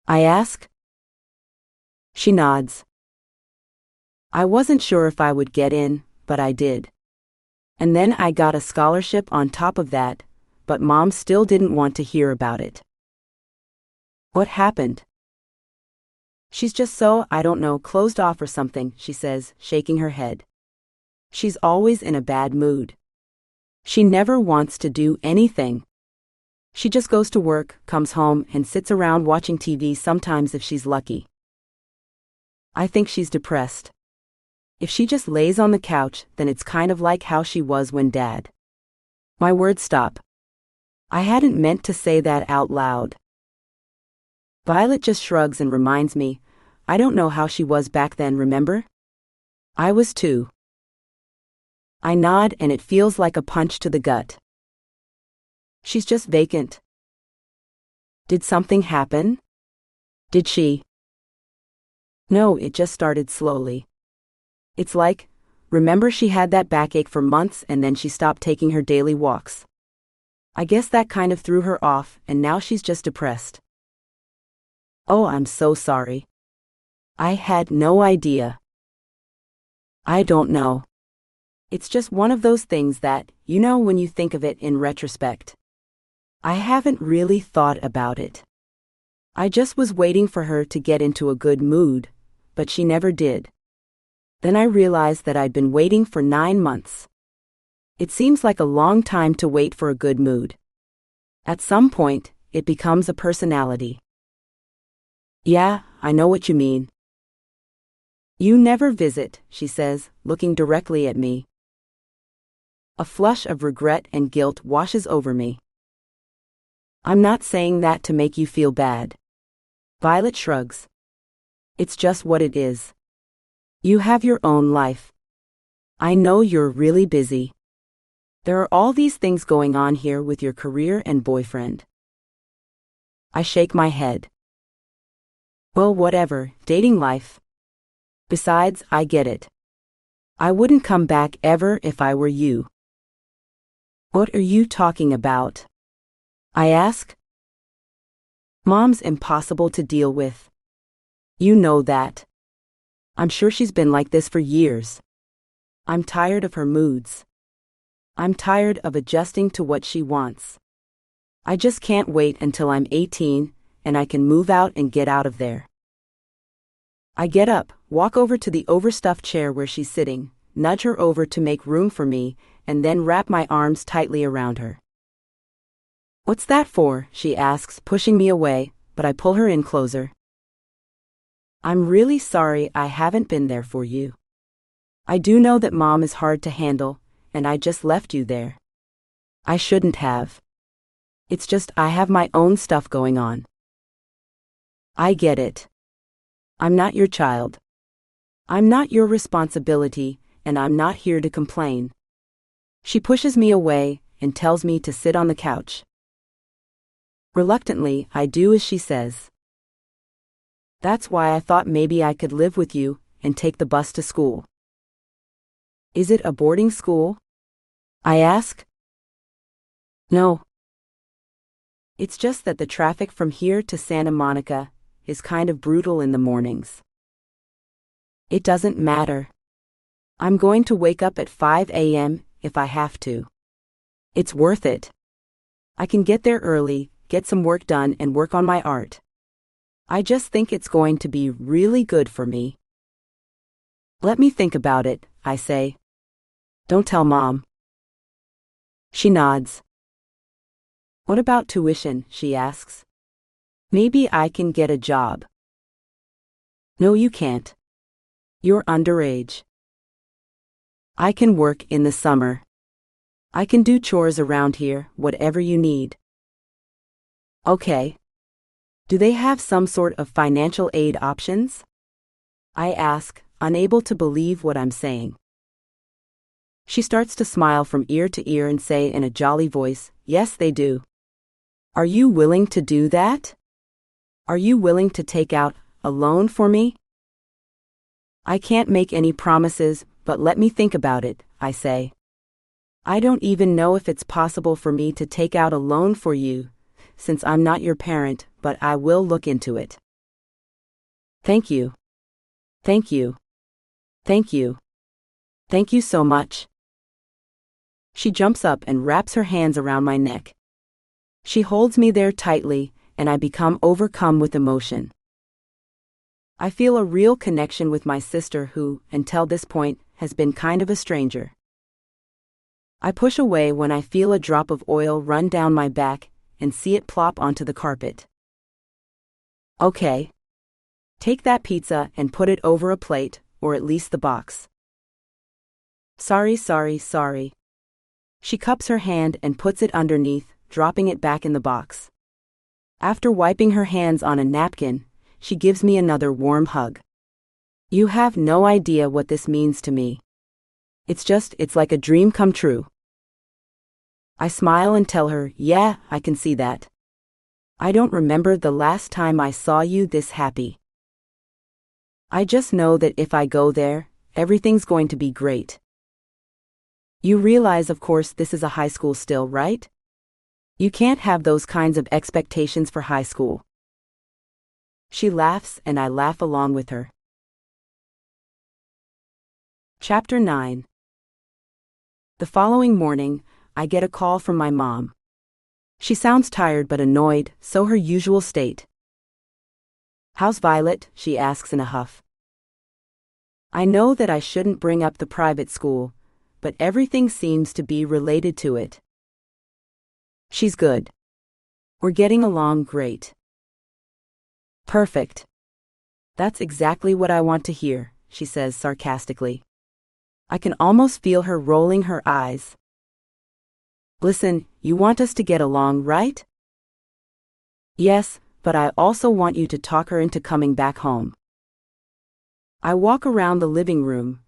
I ask. She nods. I wasn't sure if I would get in, but I did. And then I got a scholarship on top of that, but Mom still didn't want to hear about it. What happened? She's just so, I don't know, closed off or something, she says, shaking her head. She's always in a bad mood. She never wants to do anything. She just goes to work, comes home, and sits around watching TV sometimes if she's lucky. I think she's depressed. If she just lays on the couch, then it's kind of like how she was when Dad. My words stop. I hadn't meant to say that out loud. Violet just shrugs and reminds me, I don't know how she was back then, remember? I was too. I nod and it feels like a punch to the gut. She's just vacant. Did something happen? Did she? No, it just started slowly. It's like, remember she had that backache for months and then she stopped taking her daily walks. I guess that kind of threw her off and now she's just depressed. Oh, I'm so sorry. I had no idea. I don't know. It's just one of those things that, you know, when you think of it in retrospect. I haven't really thought about it. I just was waiting for her to get into a good mood, but she never did. Then I realized that I'd been waiting for 9 months. It seems like a long time to wait for a good mood. At some point, it becomes a personality. Yeah, I know what you mean. You never visit, she says, looking directly at me. A flush of regret and guilt washes over me. I'm not saying that to make you feel bad. Violet shrugs. It's just what it is. You have your own life. I know you're really busy. There are all these things going on here with your career and boyfriend. I shake my head. Well, whatever, dating life. Besides, I get it. I wouldn't come back ever if I were you. What are you talking about? I ask. Mom's impossible to deal with. You know that. I'm sure she's been like this for years. I'm tired of her moods. I'm tired of adjusting to what she wants. I just can't wait until I'm 18 and I can move out and get out of there. I get up, walk over to the overstuffed chair where she's sitting, nudge her over to make room for me, and then wrap my arms tightly around her. What's that for? She asks, pushing me away, but I pull her in closer. I'm really sorry I haven't been there for you. I do know that Mom is hard to handle, and I just left you there. I shouldn't have. It's just I have my own stuff going on. I get it. I'm not your child. I'm not your responsibility, and I'm not here to complain. She pushes me away and tells me to sit on the couch. Reluctantly, I do as she says. That's why I thought maybe I could live with you and take the bus to school. Is it a boarding school? I ask. No. It's just that the traffic from here to Santa Monica is kind of brutal in the mornings. It doesn't matter. I'm going to wake up at 5 a.m. if I have to. It's worth it. I can get there early, get some work done, and work on my art. I just think it's going to be really good for me. Let me think about it, I say. Don't tell Mom. She nods. What about tuition? She asks. Maybe I can get a job. No, you can't. You're underage. I can work in the summer. I can do chores around here, whatever you need. Okay. Do they have some sort of financial aid options? I ask, unable to believe what I'm saying. She starts to smile from ear to ear and say in a jolly voice, yes, they do. Are you willing to do that? Are you willing to take out a loan for me? I can't make any promises, but let me think about it, I say. I don't even know if it's possible for me to take out a loan for you, since I'm not your parent, but I will look into it. Thank you. Thank you. Thank you. Thank you so much. She jumps up and wraps her hands around my neck. She holds me there tightly, and I become overcome with emotion. I feel a real connection with my sister who, until this point, has been kind of a stranger. I push away when I feel a drop of oil run down my back and see it plop onto the carpet. Okay. Take that pizza and put it over a plate, or at least the box. Sorry. She cups her hand and puts it underneath, dropping it back in the box. After wiping her hands on a napkin, she gives me another warm hug. You have no idea what this means to me. It's like a dream come true. I smile and tell her, yeah, I can see that. I don't remember the last time I saw you this happy. I just know that if I go there, everything's going to be great. You realize, of course, this is a high school still, right? You can't have those kinds of expectations for high school. She laughs and I laugh along with her. Chapter 9. The following morning, I get a call from my mom. She sounds tired but annoyed, so her usual state. How's Violet? She asks in a huff. I know that I shouldn't bring up the private school, but everything seems to be related to it. She's good. We're getting along great. Perfect. That's exactly what I want to hear, she says sarcastically. I can almost feel her rolling her eyes. Listen, you want us to get along, right? Yes, but I also want you to talk her into coming back home. I walk around the living room,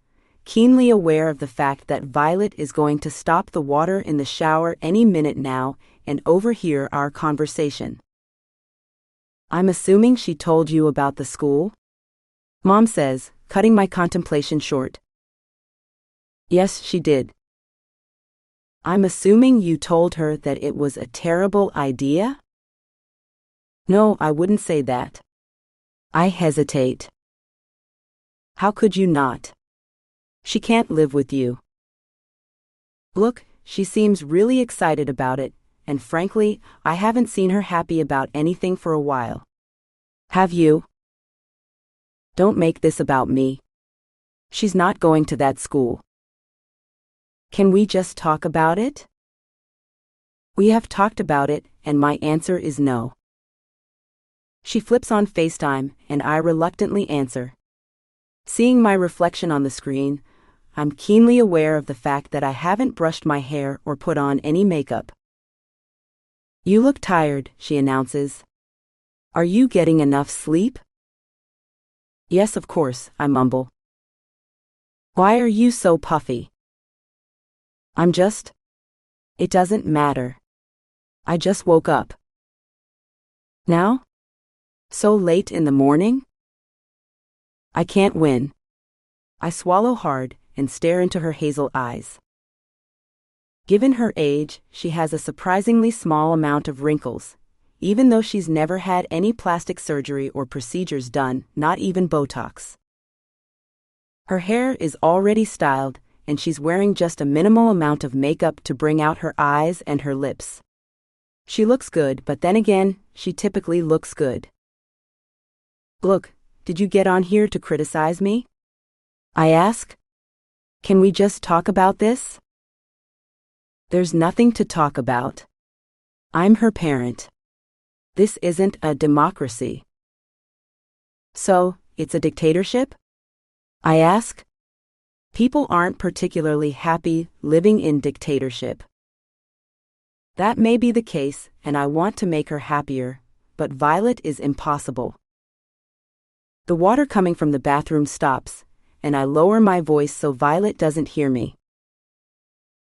keenly aware of the fact that Violet is going to stop the water in the shower any minute now and overhear our conversation. I'm assuming she told you about the school? Mom says, cutting my contemplation short. Yes, she did. I'm assuming you told her that it was a terrible idea? No, I wouldn't say that. I hesitate. How could you not? She can't live with you. Look, she seems really excited about it, and frankly, I haven't seen her happy about anything for a while. Have you? Don't make this about me. She's not going to that school. Can we just talk about it? We have talked about it, and my answer is no. She flips on FaceTime, and I reluctantly answer. Seeing my reflection on the screen, I'm keenly aware of the fact that I haven't brushed my hair or put on any makeup. You look tired, she announces. Are you getting enough sleep? Yes, of course, I mumble. Why are you so puffy? It doesn't matter. I just woke up. Now? So late in the morning? I can't win. I swallow hard and stare into her hazel eyes. Given her age, she has a surprisingly small amount of wrinkles, even though she's never had any plastic surgery or procedures done, not even Botox. Her hair is already styled, and she's wearing just a minimal amount of makeup to bring out her eyes and her lips. She looks good, but then again, she typically looks good. Look, did you get on here to criticize me? I ask. Can we just talk about this? There's nothing to talk about. I'm her parent. This isn't a democracy. So, it's a dictatorship? I ask. People aren't particularly happy living in dictatorship. That may be the case, and I want to make her happier, but Violet is impossible. The water coming from the bathroom stops, and I lower my voice so Violet doesn't hear me.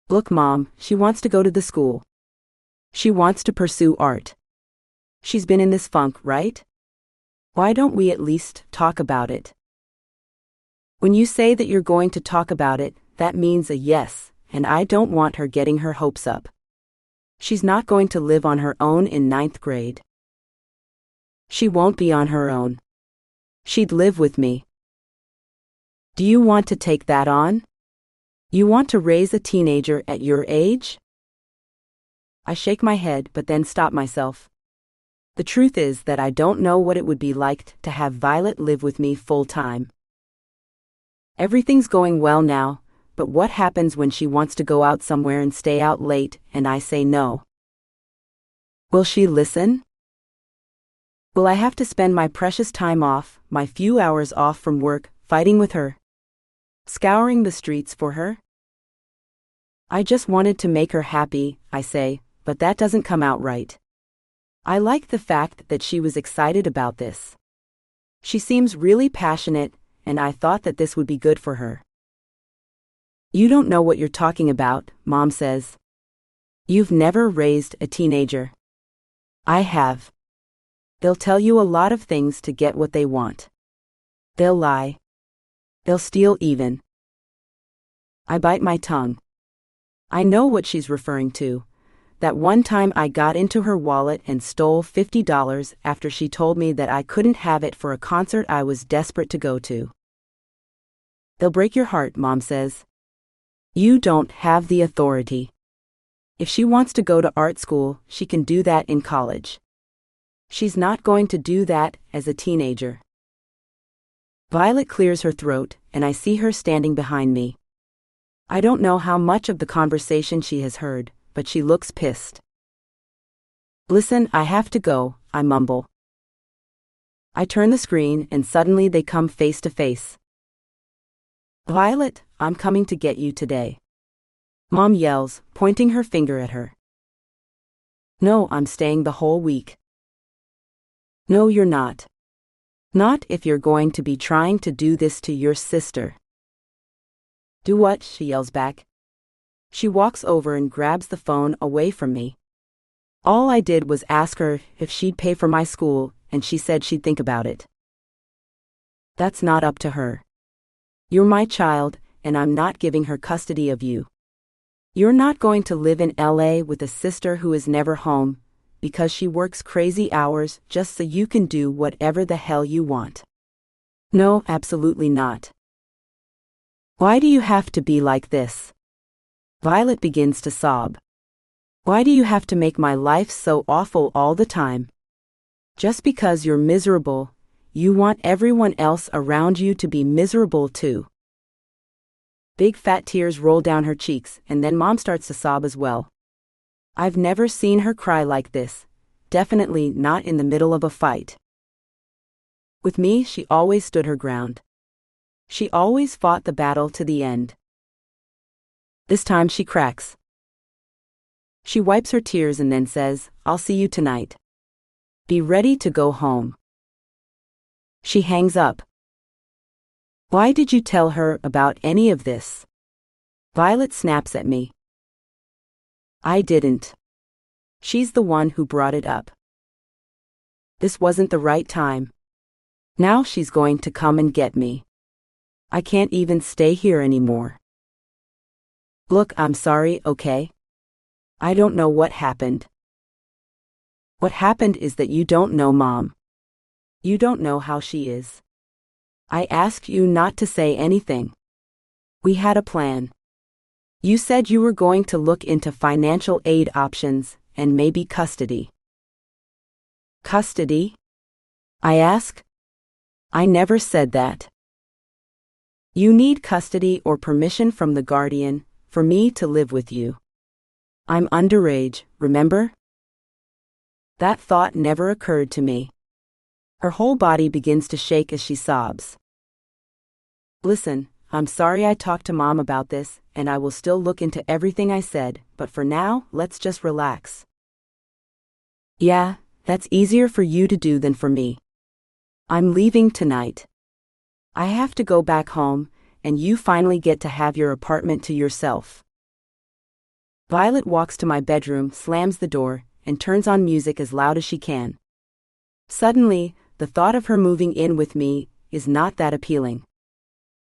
Look, Mom, she wants to go to the school. She wants to pursue art. She's been in this funk, right? Why don't we at least talk about it? When you say that you're going to talk about it, that means a yes, and I don't want her getting her hopes up. She's not going to live on her own in 9th grade. She won't be on her own. She'd live with me. Do you want to take that on? You want to raise a teenager at your age? I shake my head but then stop myself. The truth is that I don't know what it would be like to have Violet live with me full time. Everything's going well now, but what happens when she wants to go out somewhere and stay out late and I say no? Will she listen? Will I have to spend my precious time off, my few hours off from work, fighting with her? Scouring the streets for her? I just wanted to make her happy, I say, but that doesn't come out right. I like the fact that she was excited about this. She seems really passionate, and I thought that this would be good for her. You don't know what you're talking about, Mom says. You've never raised a teenager. I have. They'll tell you a lot of things to get what they want. They'll lie. They'll steal even. I bite my tongue. I know what she's referring to. That one time I got into her wallet and stole $50 after she told me that I couldn't have it for a concert I was desperate to go to. They'll break your heart, Mom says. You don't have the authority. If she wants to go to art school, she can do that in college. She's not going to do that as a teenager. Violet clears her throat, and I see her standing behind me. I don't know how much of the conversation she has heard, but she looks pissed. Listen, I have to go, I mumble. I turn the screen and suddenly they come face to face. Violet, I'm coming to get you today. Mom yells, pointing her finger at her. No, I'm staying the whole week. No, you're not. Not if you're going to be trying to do this to your sister. Do what? She yells back. She walks over and grabs the phone away from me. All I did was ask her if she'd pay for my school, and she said she'd think about it. That's not up to her. You're my child, and I'm not giving her custody of you. You're not going to live in LA with a sister who is never home, because she works crazy hours just so you can do whatever the hell you want. No, absolutely not. Why do you have to be like this? Violet begins to sob. Why do you have to make my life so awful all the time? Just because you're miserable, you want everyone else around you to be miserable too. Big fat tears roll down her cheeks, and then Mom starts to sob as well. I've never seen her cry like this, definitely not in the middle of a fight. With me, she always stood her ground. She always fought the battle to the end. This time she cracks. She wipes her tears and then says, I'll see you tonight. Be ready to go home. She hangs up. Why did you tell her about any of this? Violet snaps at me. I didn't. She's the one who brought it up. This wasn't the right time. Now she's going to come and get me. I can't even stay here anymore. Look, I'm sorry, okay? I don't know what happened. What happened is that you don't know Mom. You don't know how she is. I asked you not to say anything. We had a plan. You said you were going to look into financial aid options and maybe custody. Custody? I ask. I never said that. You need custody or permission from the guardian for me to live with you. I'm underage, remember? That thought never occurred to me. Her whole body begins to shake as she sobs. Listen, I'm sorry I talked to Mom about this, and I will still look into everything I said, but for now, let's just relax. Yeah, that's easier for you to do than for me. I'm leaving tonight. I have to go back home, and you finally get to have your apartment to yourself. Violet walks to my bedroom, slams the door, and turns on music as loud as she can. Suddenly, the thought of her moving in with me is not that appealing.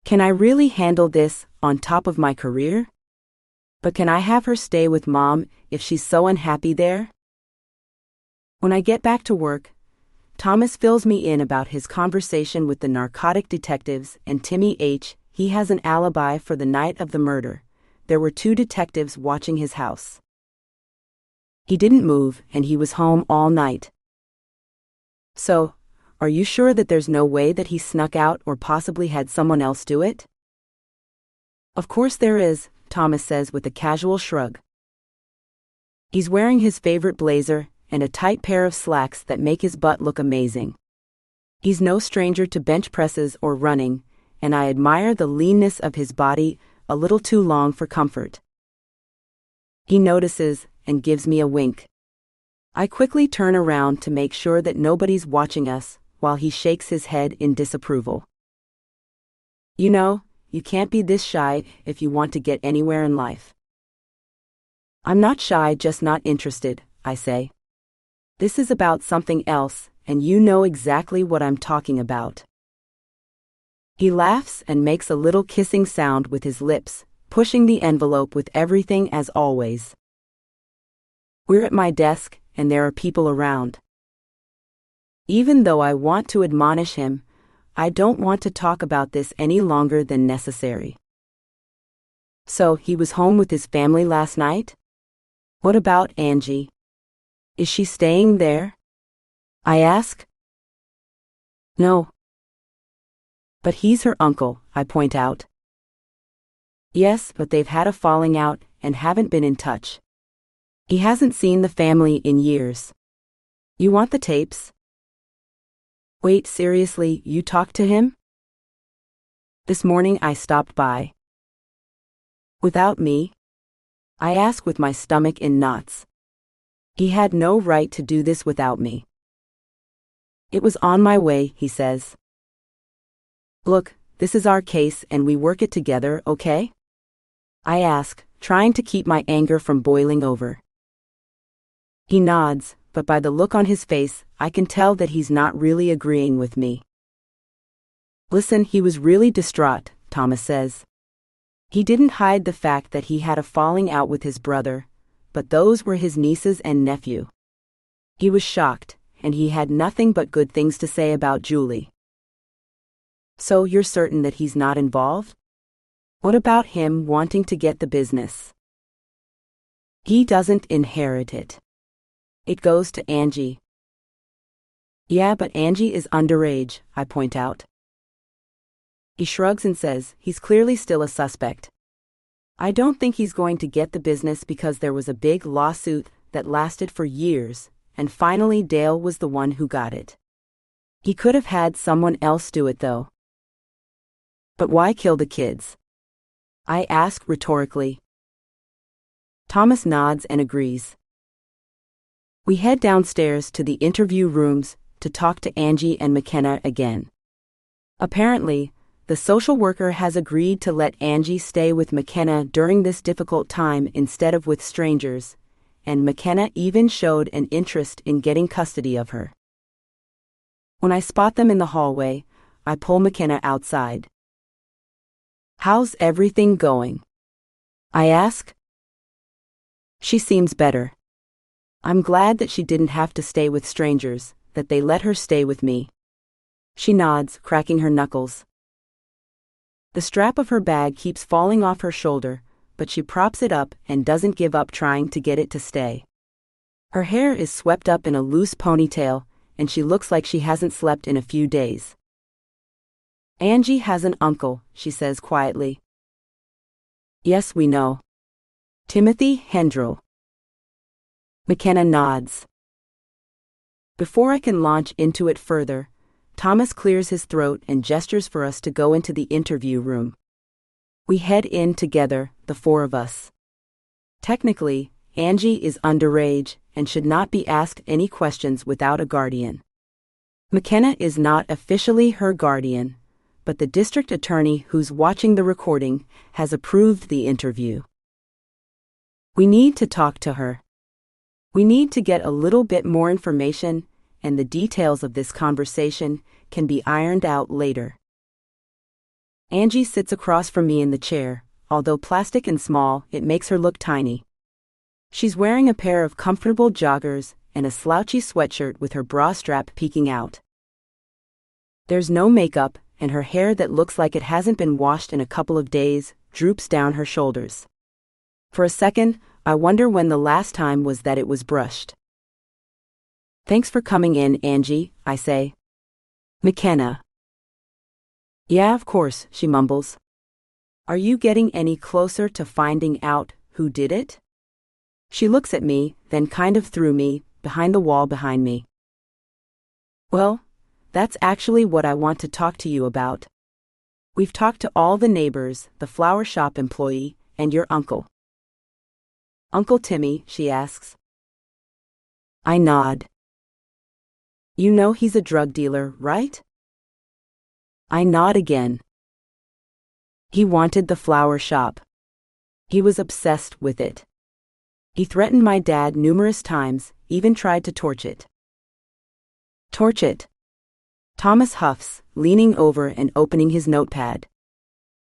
Can I really handle this on top of my career? But can I have her stay with Mom if she's so unhappy there? When I get back to work, Thomas fills me in about his conversation with the narcotic detectives and Timmy H. He has an alibi for the night of the murder. There were 2 detectives watching his house. He didn't move, and he was home all night. So, are you sure that there's no way that he snuck out or possibly had someone else do it? Of course there is, Thomas says with a casual shrug. He's wearing his favorite blazer and a tight pair of slacks that make his butt look amazing. He's no stranger to bench presses or running, and I admire the leanness of his body, a little too long for comfort. He notices and gives me a wink. I quickly turn around to make sure that nobody's watching us, while he shakes his head in disapproval. You know, you can't be this shy if you want to get anywhere in life. I'm not shy, just not interested, I say. This is about something else, and you know exactly what I'm talking about. He laughs and makes a little kissing sound with his lips, pushing the envelope with everything as always. We're at my desk, and there are people around. Even though I want to admonish him, I don't want to talk about this any longer than necessary. So, he was home with his family last night? What about Angie? Is she staying there? I ask. No. But he's her uncle, I point out. Yes, but they've had a falling out and haven't been in touch. He hasn't seen the family in years. You want the tapes? Wait, seriously, you talked to him? This morning I stopped by. Without me? I ask with my stomach in knots. He had no right to do this without me. It was on my way, he says. Look, this is our case and we work it together, okay? I ask, trying to keep my anger from boiling over. He nods, but by the look on his face, I can tell that he's not really agreeing with me. Listen, he was really distraught, Thomas says. He didn't hide the fact that he had a falling out with his brother, but those were his nieces and nephew. He was shocked, and he had nothing but good things to say about Julie. So you're certain that he's not involved? What about him wanting to get the business? He doesn't inherit it. It goes to Angie. Yeah, but Angie is underage, I point out. He shrugs and says he's clearly still a suspect. I don't think he's going to get the business because there was a big lawsuit that lasted for years, and finally Dale was the one who got it. He could have had someone else do it though. But why kill the kids? I ask rhetorically. Thomas nods and agrees. We head downstairs to the interview rooms to talk to Angie and McKenna again. Apparently, the social worker has agreed to let Angie stay with McKenna during this difficult time instead of with strangers, and McKenna even showed an interest in getting custody of her. When I spot them in the hallway, I pull McKenna outside. How's everything going? I ask. She seems better. I'm glad that she didn't have to stay with strangers, that they let her stay with me. She nods, cracking her knuckles. The strap of her bag keeps falling off her shoulder, but she props it up and doesn't give up trying to get it to stay. Her hair is swept up in a loose ponytail, and she looks like she hasn't slept in a few days. Angie has an uncle, she says quietly. Yes, we know. Timothy Hendrel. McKenna nods. Before I can launch into it further, Thomas clears his throat and gestures for us to go into the interview room. We head in together, the four of us. Technically, Angie is underage and should not be asked any questions without a guardian. McKenna is not officially her guardian, but the district attorney who's watching the recording has approved the interview. We need to talk to her. We need to get a little bit more information, and the details of this conversation can be ironed out later. Angie sits across from me in the chair. Although plastic and small, it makes her look tiny. She's wearing a pair of comfortable joggers and a slouchy sweatshirt with her bra strap peeking out. There's no makeup, and her hair that looks like it hasn't been washed in a couple of days droops down her shoulders. For a second, I wonder when the last time was that it was brushed. Thanks for coming in, Angie, I say. McKenna. Yeah, of course, she mumbles. Are you getting any closer to finding out who did it? She looks at me, then kind of through me, behind the wall behind me. Well, that's actually what I want to talk to you about. We've talked to all the neighbors, the flower shop employee, and your uncle. Uncle Timmy, she asks. I nod. You know he's a drug dealer, right? I nod again. He wanted the flower shop. He was obsessed with it. He threatened my dad numerous times, even tried to torch it. Torch it? Thomas huffs, leaning over and opening his notepad.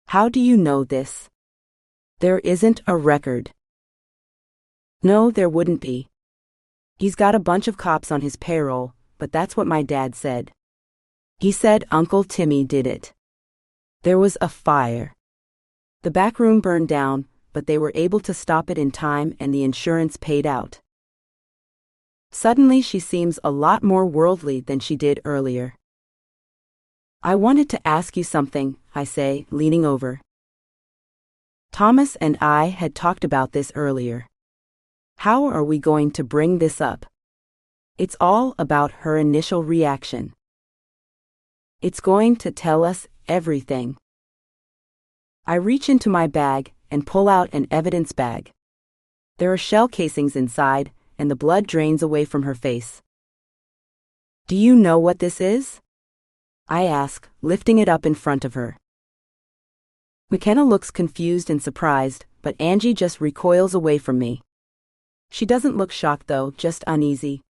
How do you know this? There isn't a record. No, there wouldn't be. He's got a bunch of cops on his payroll, but that's what my dad said. He said Uncle Timmy did it. There was a fire. The back room burned down, but they were able to stop it in time and the insurance paid out. Suddenly she seems a lot more worldly than she did earlier. I wanted to ask you something, I say, leaning over. Thomas and I had talked about this earlier. How are we going to bring this up? It's all about her initial reaction. It's going to tell us everything. I reach into my bag and pull out an evidence bag. There are shell casings inside, and the blood drains away from her face. Do you know what this is? I ask, lifting it up in front of her. McKenna looks confused and surprised, but Angie just recoils away from me. She doesn't look shocked though, just uneasy.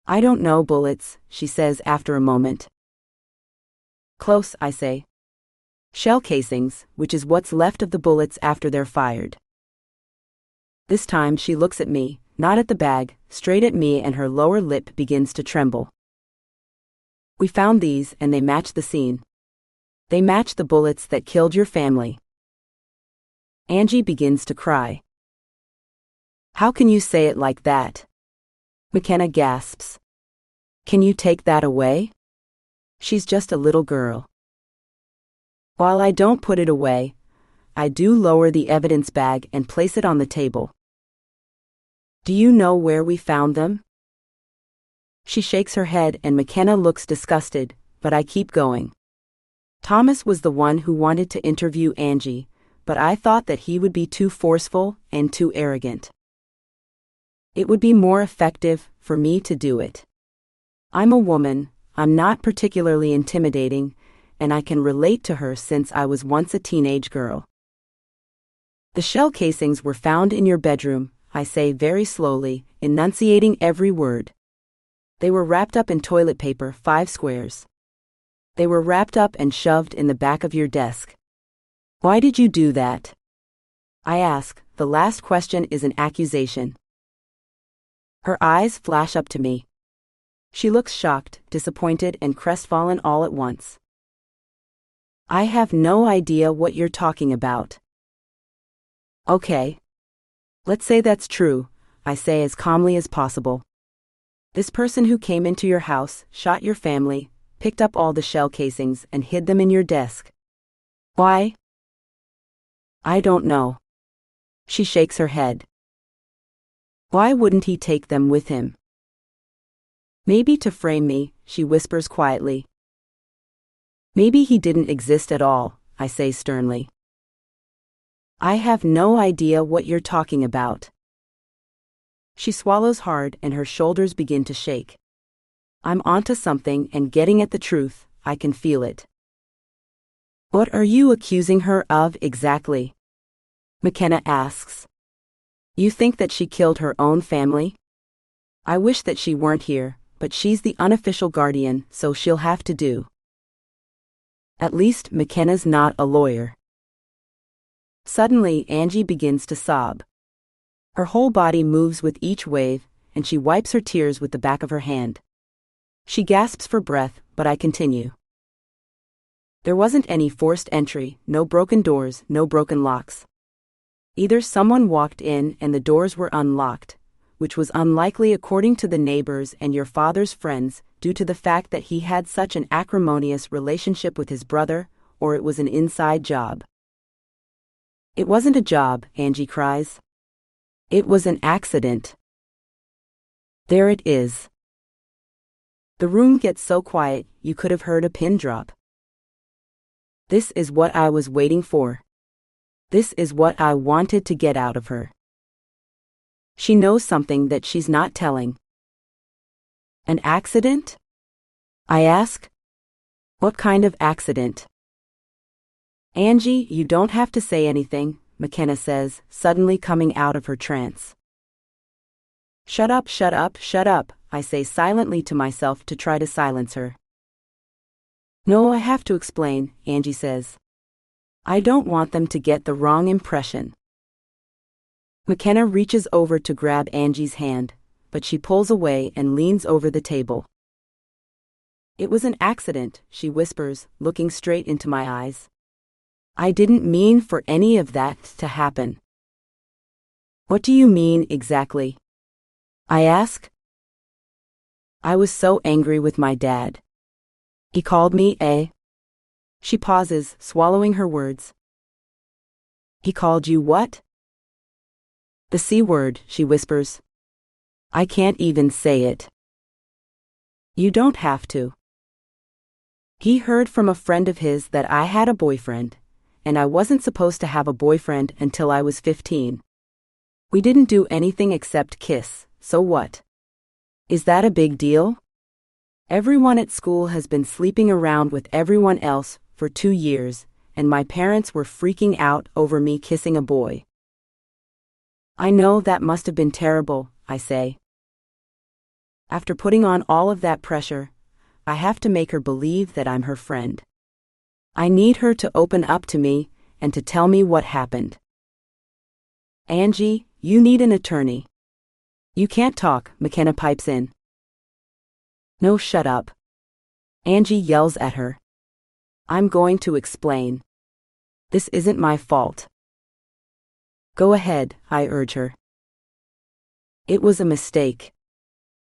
I don't know, bullets, she says after a moment. Close, I say. Shell casings, which is what's left of the bullets after they're fired. This time she looks at me, not at the bag, straight at me, and her lower lip begins to tremble. We found these and they match the scene. They match the bullets that killed your family. Angie begins to cry. How can you say it like that? McKenna gasps. Can you take that away? She's just a little girl. While I don't put it away, I do lower the evidence bag and place it on the table. Do you know where we found them? She shakes her head and McKenna looks disgusted, but I keep going. Thomas was the one who wanted to interview Angie, but I thought that he would be too forceful and too arrogant. It would be more effective for me to do it. I'm a woman, I'm not particularly intimidating, and I can relate to her since I was once a teenage girl. The shell casings were found in your bedroom, I say very slowly, enunciating every word. They were wrapped up in toilet paper, 5 squares. They were wrapped up and shoved in the back of your desk. Why did you do that? I ask, the last question is an accusation. Her eyes flash up to me. She looks shocked, disappointed, and crestfallen all at once. I have no idea what you're talking about. Okay. Let's say that's true, I say as calmly as possible. This person who came into your house, shot your family, picked up all the shell casings and hid them in your desk. Why? I don't know. She shakes her head. Why wouldn't he take them with him? Maybe to frame me, she whispers quietly. Maybe he didn't exist at all, I say sternly. I have no idea what you're talking about. She swallows hard and her shoulders begin to shake. I'm onto something and getting at the truth, I can feel it. What are you accusing her of exactly? McKenna asks. You think that she killed her own family? I wish that she weren't here, but she's the unofficial guardian, so she'll have to do. At least McKenna's not a lawyer. Suddenly, Angie begins to sob. Her whole body moves with each wave, and she wipes her tears with the back of her hand. She gasps for breath, but I continue. There wasn't any forced entry, no broken doors, no broken locks. Either someone walked in and the doors were unlocked, which was unlikely according to the neighbors and your father's friends due to the fact that he had such an acrimonious relationship with his brother, or it was an inside job. It wasn't a job, Angie cries. It was an accident. There it is. The room gets so quiet, you could have heard a pin drop. This is what I was waiting for. This is what I wanted to get out of her. She knows something that she's not telling. An accident? I ask. What kind of accident? Angie, you don't have to say anything, McKenna says, suddenly coming out of her trance. Shut up, shut up, shut up, I say silently to myself to try to silence her. No, I have to explain, Angie says. I don't want them to get the wrong impression. McKenna reaches over to grab Angie's hand, but she pulls away and leans over the table. It was an accident, she whispers, looking straight into my eyes. I didn't mean for any of that to happen. What do you mean exactly? I ask. I was so angry with my dad. He called me a. She pauses, swallowing her words. He called you what? The C word, she whispers. I can't even say it. You don't have to. He heard from a friend of his that I had a boyfriend, and I wasn't supposed to have a boyfriend until I was 15. We didn't do anything except kiss, so what? Is that a big deal? Everyone at school has been sleeping around with everyone else for 2 years, and my parents were freaking out over me kissing a boy. I know that must have been terrible, I say. After putting on all of that pressure, I have to make her believe that I'm her friend. I need her to open up to me and to tell me what happened. Angie, you need an attorney. You can't talk, McKenna pipes in. No, shut up. Angie yells at her. I'm going to explain. This isn't my fault. Go ahead, I urge her. It was a mistake.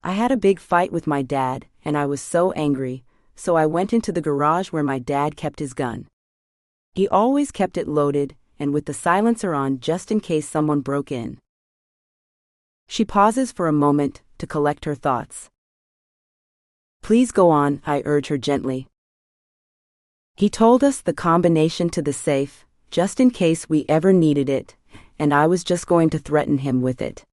I had a big fight with my dad, and I was so angry, so I went into the garage where my dad kept his gun. He always kept it loaded, and with the silencer on just in case someone broke in. She pauses for a moment to collect her thoughts. Please go on, I urge her gently. He told us the combination to the safe, just in case we ever needed it, and I was just going to threaten him with it.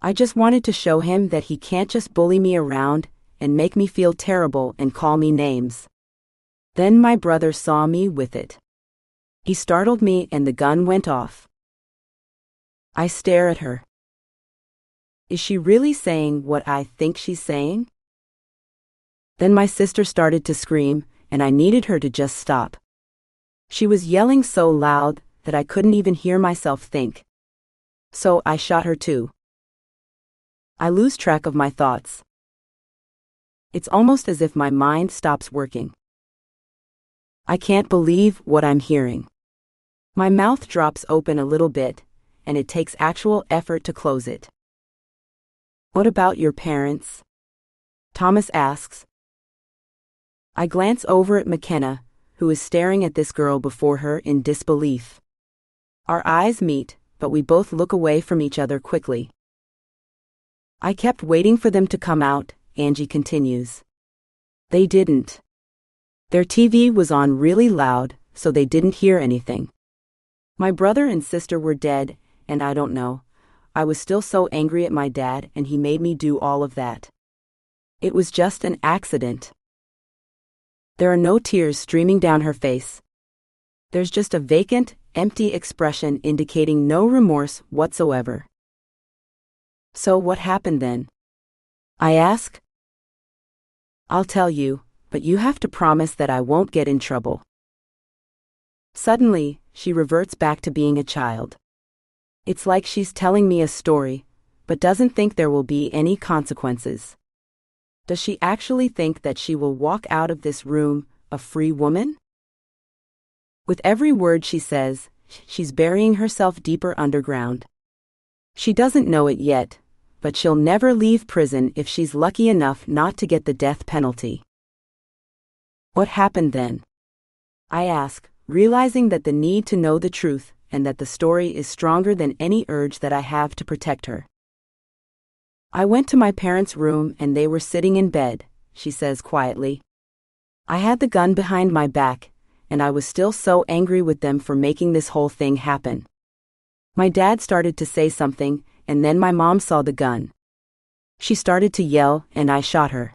I just wanted to show him that he can't just bully me around and make me feel terrible and call me names. Then my brother saw me with it. He startled me and the gun went off. I stare at her. Is she really saying what I think she's saying? Then my sister started to scream, and I needed her to just stop. She was yelling so loud that I couldn't even hear myself think. So I shot her too. I lose track of my thoughts. It's almost as if my mind stops working. I can't believe what I'm hearing. My mouth drops open a little bit, and it takes actual effort to close it. What about your parents? Thomas asks. I glance over at McKenna, who is staring at this girl before her in disbelief. Our eyes meet, but we both look away from each other quickly. I kept waiting for them to come out, Angie continues. They didn't. Their TV was on really loud, so they didn't hear anything. My brother and sister were dead, and I don't know. I was still so angry at my dad, and he made me do all of that. It was just an accident. There are no tears streaming down her face. There's just a vacant, empty expression indicating no remorse whatsoever. So what happened then? I ask. I'll tell you, but you have to promise that I won't get in trouble. Suddenly, she reverts back to being a child. It's like she's telling me a story, but doesn't think there will be any consequences. Does she actually think that she will walk out of this room a free woman? With every word she says, she's burying herself deeper underground. She doesn't know it yet, but she'll never leave prison if she's lucky enough not to get the death penalty. What happened then? I ask, realizing that the need to know the truth and that the story is stronger than any urge that I have to protect her. I went to my parents' room and they were sitting in bed, she says quietly. I had the gun behind my back, and I was still so angry with them for making this whole thing happen. My dad started to say something, and then my mom saw the gun. She started to yell, and I shot her.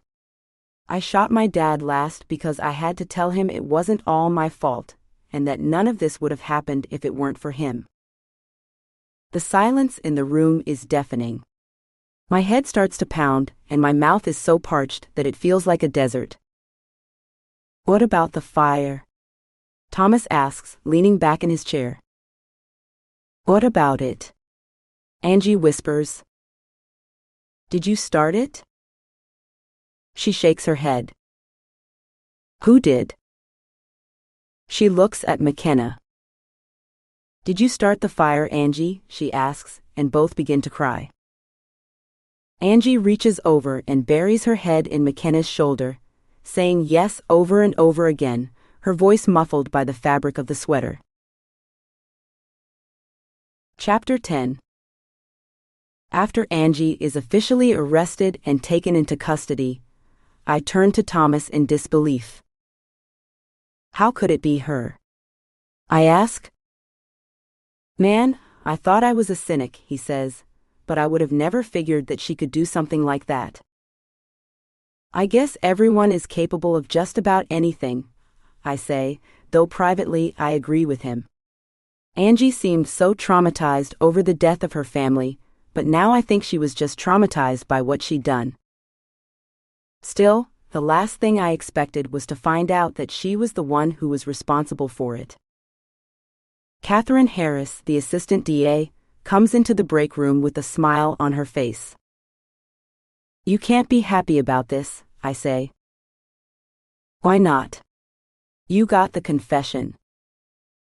I shot my dad last because I had to tell him it wasn't all my fault, and that none of this would have happened if it weren't for him. The silence in the room is deafening. My head starts to pound, and my mouth is so parched that it feels like a desert. What about the fire? Thomas asks, leaning back in his chair. What about it? Angie whispers. Did you start it? She shakes her head. Who did? She looks at McKenna. Did you start the fire, Angie? She asks, and both begin to cry. Angie reaches over and buries her head in McKenna's shoulder, saying yes over and over again, her voice muffled by the fabric of the sweater. Chapter 10. After Angie is officially arrested and taken into custody, I turn to Thomas in disbelief. How could it be her? I ask. Man, I thought I was a cynic, he says, but I would have never figured that she could do something like that. I guess everyone is capable of just about anything, I say, though privately I agree with him. Angie seemed so traumatized over the death of her family, but now I think she was just traumatized by what she'd done. Still, the last thing I expected was to find out that she was the one who was responsible for it. Catherine Harris, the assistant DA, comes into the break room with a smile on her face. You can't be happy about this, I say. Why not? You got the confession.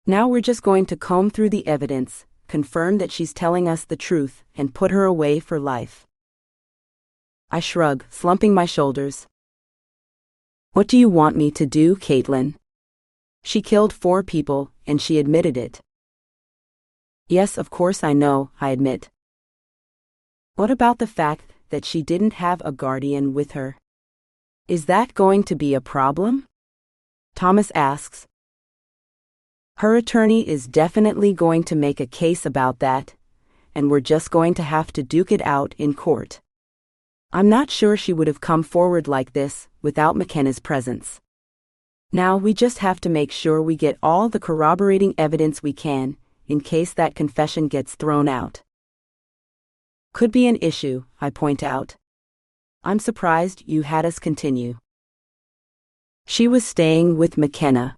Now we're just going to comb through the evidence, confirm that she's telling us the truth, and put her away for life. I shrug, slumping my shoulders. What do you want me to do, Kaitlyn? She killed 4 people, and she admitted it. Yes, of course I know, I admit. What about the fact that she didn't have a guardian with her? Is that going to be a problem? Thomas asks. Her attorney is definitely going to make a case about that, and we're just going to have to duke it out in court. I'm not sure she would have come forward like this without McKenna's presence. Now we just have to make sure we get all the corroborating evidence we can, in case that confession gets thrown out. Could be an issue, I point out. I'm surprised you had us continue. She was staying with McKenna.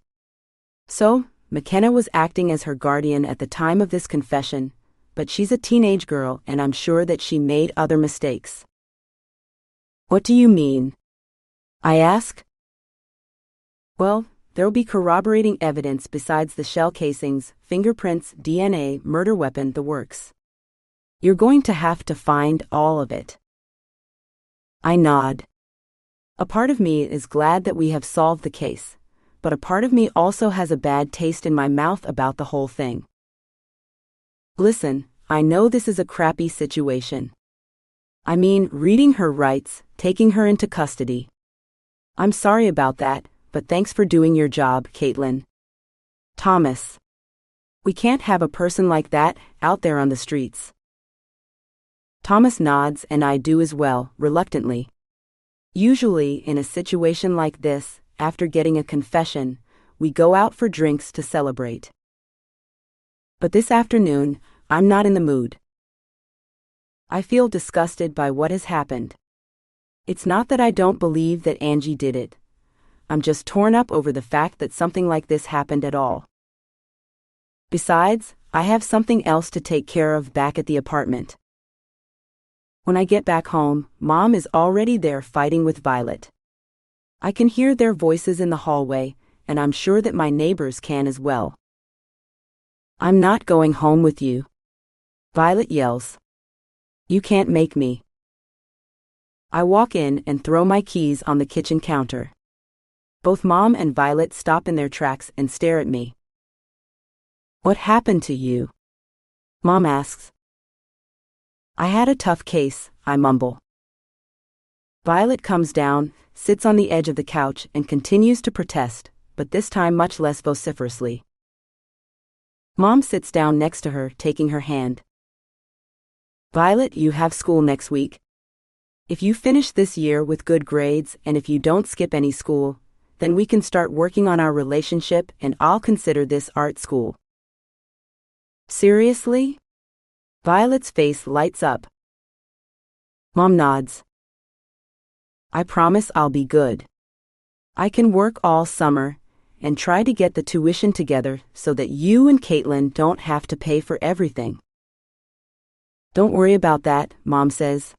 So, McKenna was acting as her guardian at the time of this confession, but she's a teenage girl and I'm sure that she made other mistakes. What do you mean? I ask. Well, there'll be corroborating evidence besides the shell casings, fingerprints, DNA, murder weapon, the works. You're going to have to find all of it. I nod. A part of me is glad that we have solved the case, but a part of me also has a bad taste in my mouth about the whole thing. Listen, I know this is a crappy situation. I mean, reading her rights, taking her into custody. I'm sorry about that, but thanks for doing your job, Kaitlyn. Thomas. We can't have a person like that out there on the streets. Thomas nods and I do as well, reluctantly. Usually, in a situation like this, after getting a confession, we go out for drinks to celebrate. But this afternoon, I'm not in the mood. I feel disgusted by what has happened. It's not that I don't believe that Angie did it. I'm just torn up over the fact that something like this happened at all. Besides, I have something else to take care of back at the apartment. When I get back home, Mom is already there fighting with Violet. I can hear their voices in the hallway, and I'm sure that my neighbors can as well. I'm not going home with you. Violet yells. You can't make me. I walk in and throw my keys on the kitchen counter. Both Mom and Violet stop in their tracks and stare at me. What happened to you? Mom asks. I had a tough case, I mumble. Violet comes down, sits on the edge of the couch and continues to protest, but this time much less vociferously. Mom sits down next to her, taking her hand. Violet, you have school next week. If you finish this year with good grades and if you don't skip any school, then we can start working on our relationship and I'll consider this art school. Seriously? Violet's face lights up. Mom nods. I promise I'll be good. I can work all summer and try to get the tuition together so that you and Kaitlyn don't have to pay for everything. Don't worry about that, Mom says.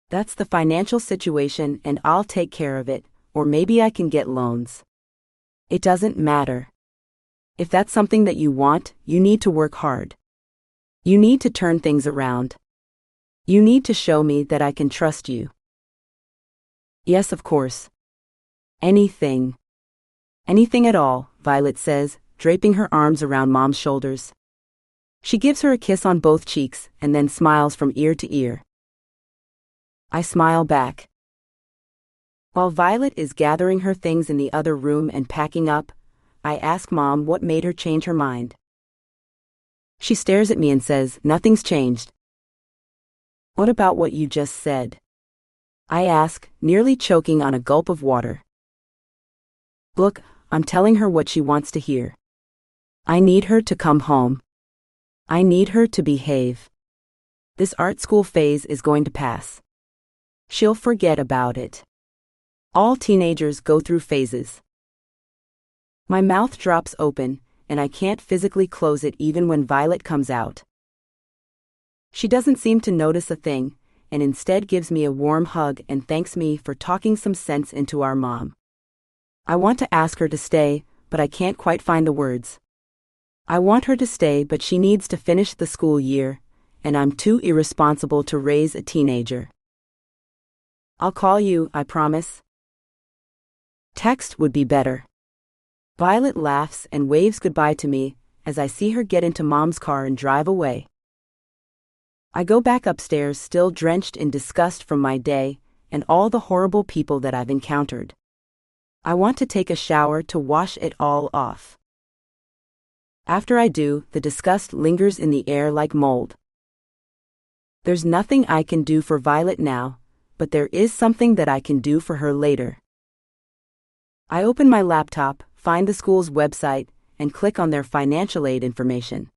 That's the financial situation and I'll take care of it, or maybe I can get loans. It doesn't matter. If that's something that you want, you need to work hard. You need to turn things around. You need to show me that I can trust you. Yes, of course. Anything. Anything at all, Violet says, draping her arms around Mom's shoulders. She gives her a kiss on both cheeks and then smiles from ear to ear. I smile back. While Violet is gathering her things in the other room and packing up, I ask Mom what made her change her mind. She stares at me and says, "Nothing's changed." What about what you just said? I ask, nearly choking on a gulp of water. Look, I'm telling her what she wants to hear. I need her to come home. I need her to behave. This art school phase is going to pass. She'll forget about it. All teenagers go through phases. My mouth drops open, and I can't physically close it even when Violet comes out. She doesn't seem to notice a thing, and instead gives me a warm hug and thanks me for talking some sense into our mom. I want to ask her to stay, but I can't quite find the words. I want her to stay, but she needs to finish the school year, and I'm too irresponsible to raise a teenager. I'll call you, I promise. Text would be better. Violet laughs and waves goodbye to me as I see her get into Mom's car and drive away. I go back upstairs, still drenched in disgust from my day and all the horrible people that I've encountered. I want to take a shower to wash it all off. After I do, the disgust lingers in the air like mold. There's nothing I can do for Violet now, but there is something that I can do for her later. I open my laptop, find the school's website, and click on their financial aid information.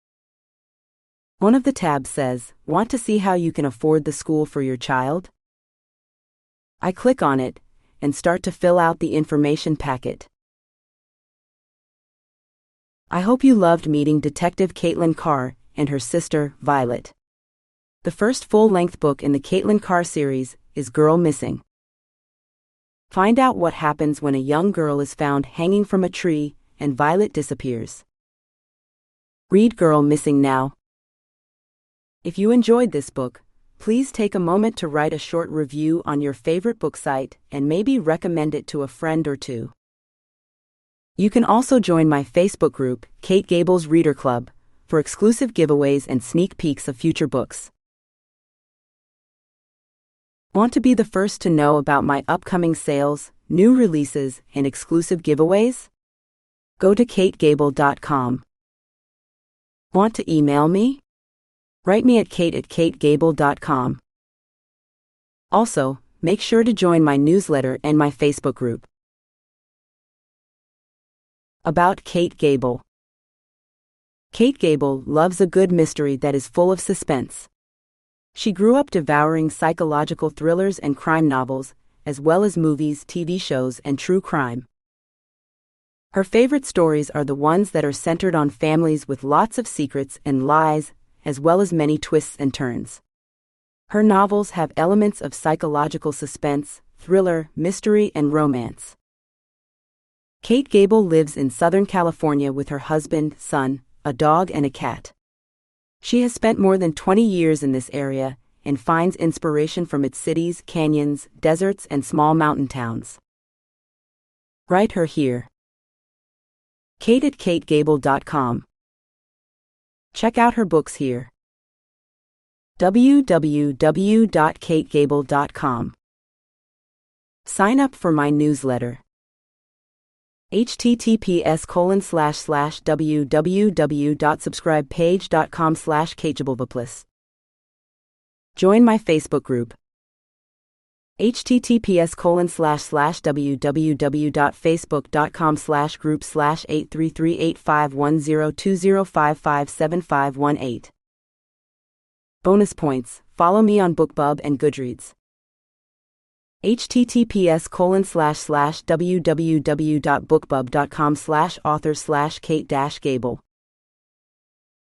One of the tabs says, "Want to see how you can afford the school for your child?" I click on it and start to fill out the information packet. I hope you loved meeting Detective Kaitlyn Carr and her sister, Violet. The first full-length book in the Kaitlyn Carr series is Girl Missing. Find out what happens when a young girl is found hanging from a tree and Violet disappears. Read Girl Missing now. If you enjoyed this book, please take a moment to write a short review on your favorite book site and maybe recommend it to a friend or two. You can also join my Facebook group, Kate Gable's Reader Club, for exclusive giveaways and sneak peeks of future books. Want to be the first to know about my upcoming sales, new releases, and exclusive giveaways? Go to kategable.com. Want to email me? Write me at kate@kategable.com. Also, make sure to join my newsletter and my Facebook group. About Kate Gable. Kate Gable loves a good mystery that is full of suspense. She grew up devouring psychological thrillers and crime novels, as well as movies, TV shows, and true crime. Her favorite stories are the ones that are centered on families with lots of secrets and lies, as well as many twists and turns. Her novels have elements of psychological suspense, thriller, mystery, and romance. Kate Gable lives in Southern California with her husband, son, a dog, and a cat. She has spent more than 20 years in this area and finds inspiration from its cities, canyons, deserts, and small mountain towns. Write her here. Kate@kategable.com. Check out her books here. www.kategable.com. Sign up for my newsletter. https://www.subscribepage.com/kategable+. Join my Facebook group. https://www.facebook.com/group/83385102055755518. Bonus points. Follow me on BookBub and Goodreads. https://www.bookbub.com/author/Kate-Gable.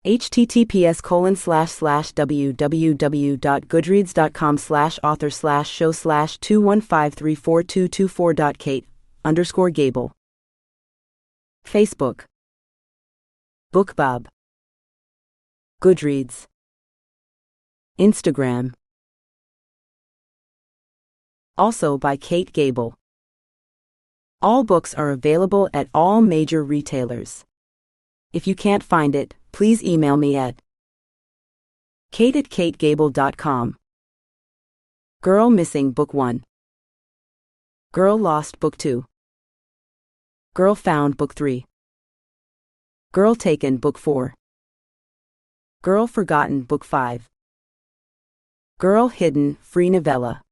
https://www.goodreads.com/author/show/215342224.Kate_Gable. Facebook. BookBub. Goodreads. Instagram. Also by Gable. All books are available at all major retailers. If you can't find it, please email me at kate@kategable.com. Girl Missing Book 1. Girl Lost Book 2. Girl Found Book 3. Girl Taken Book 4. Girl Forgotten Book 5. Girl Hidden Free Novella.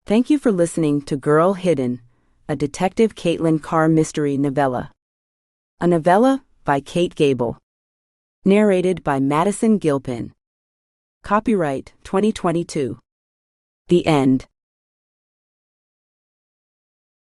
Thank you for listening to Girl Hidden, a Detective Kaitlyn Carr mystery novella. A novella by Gable. Narrated by Madison Gilpin. Copyright 2022. The End.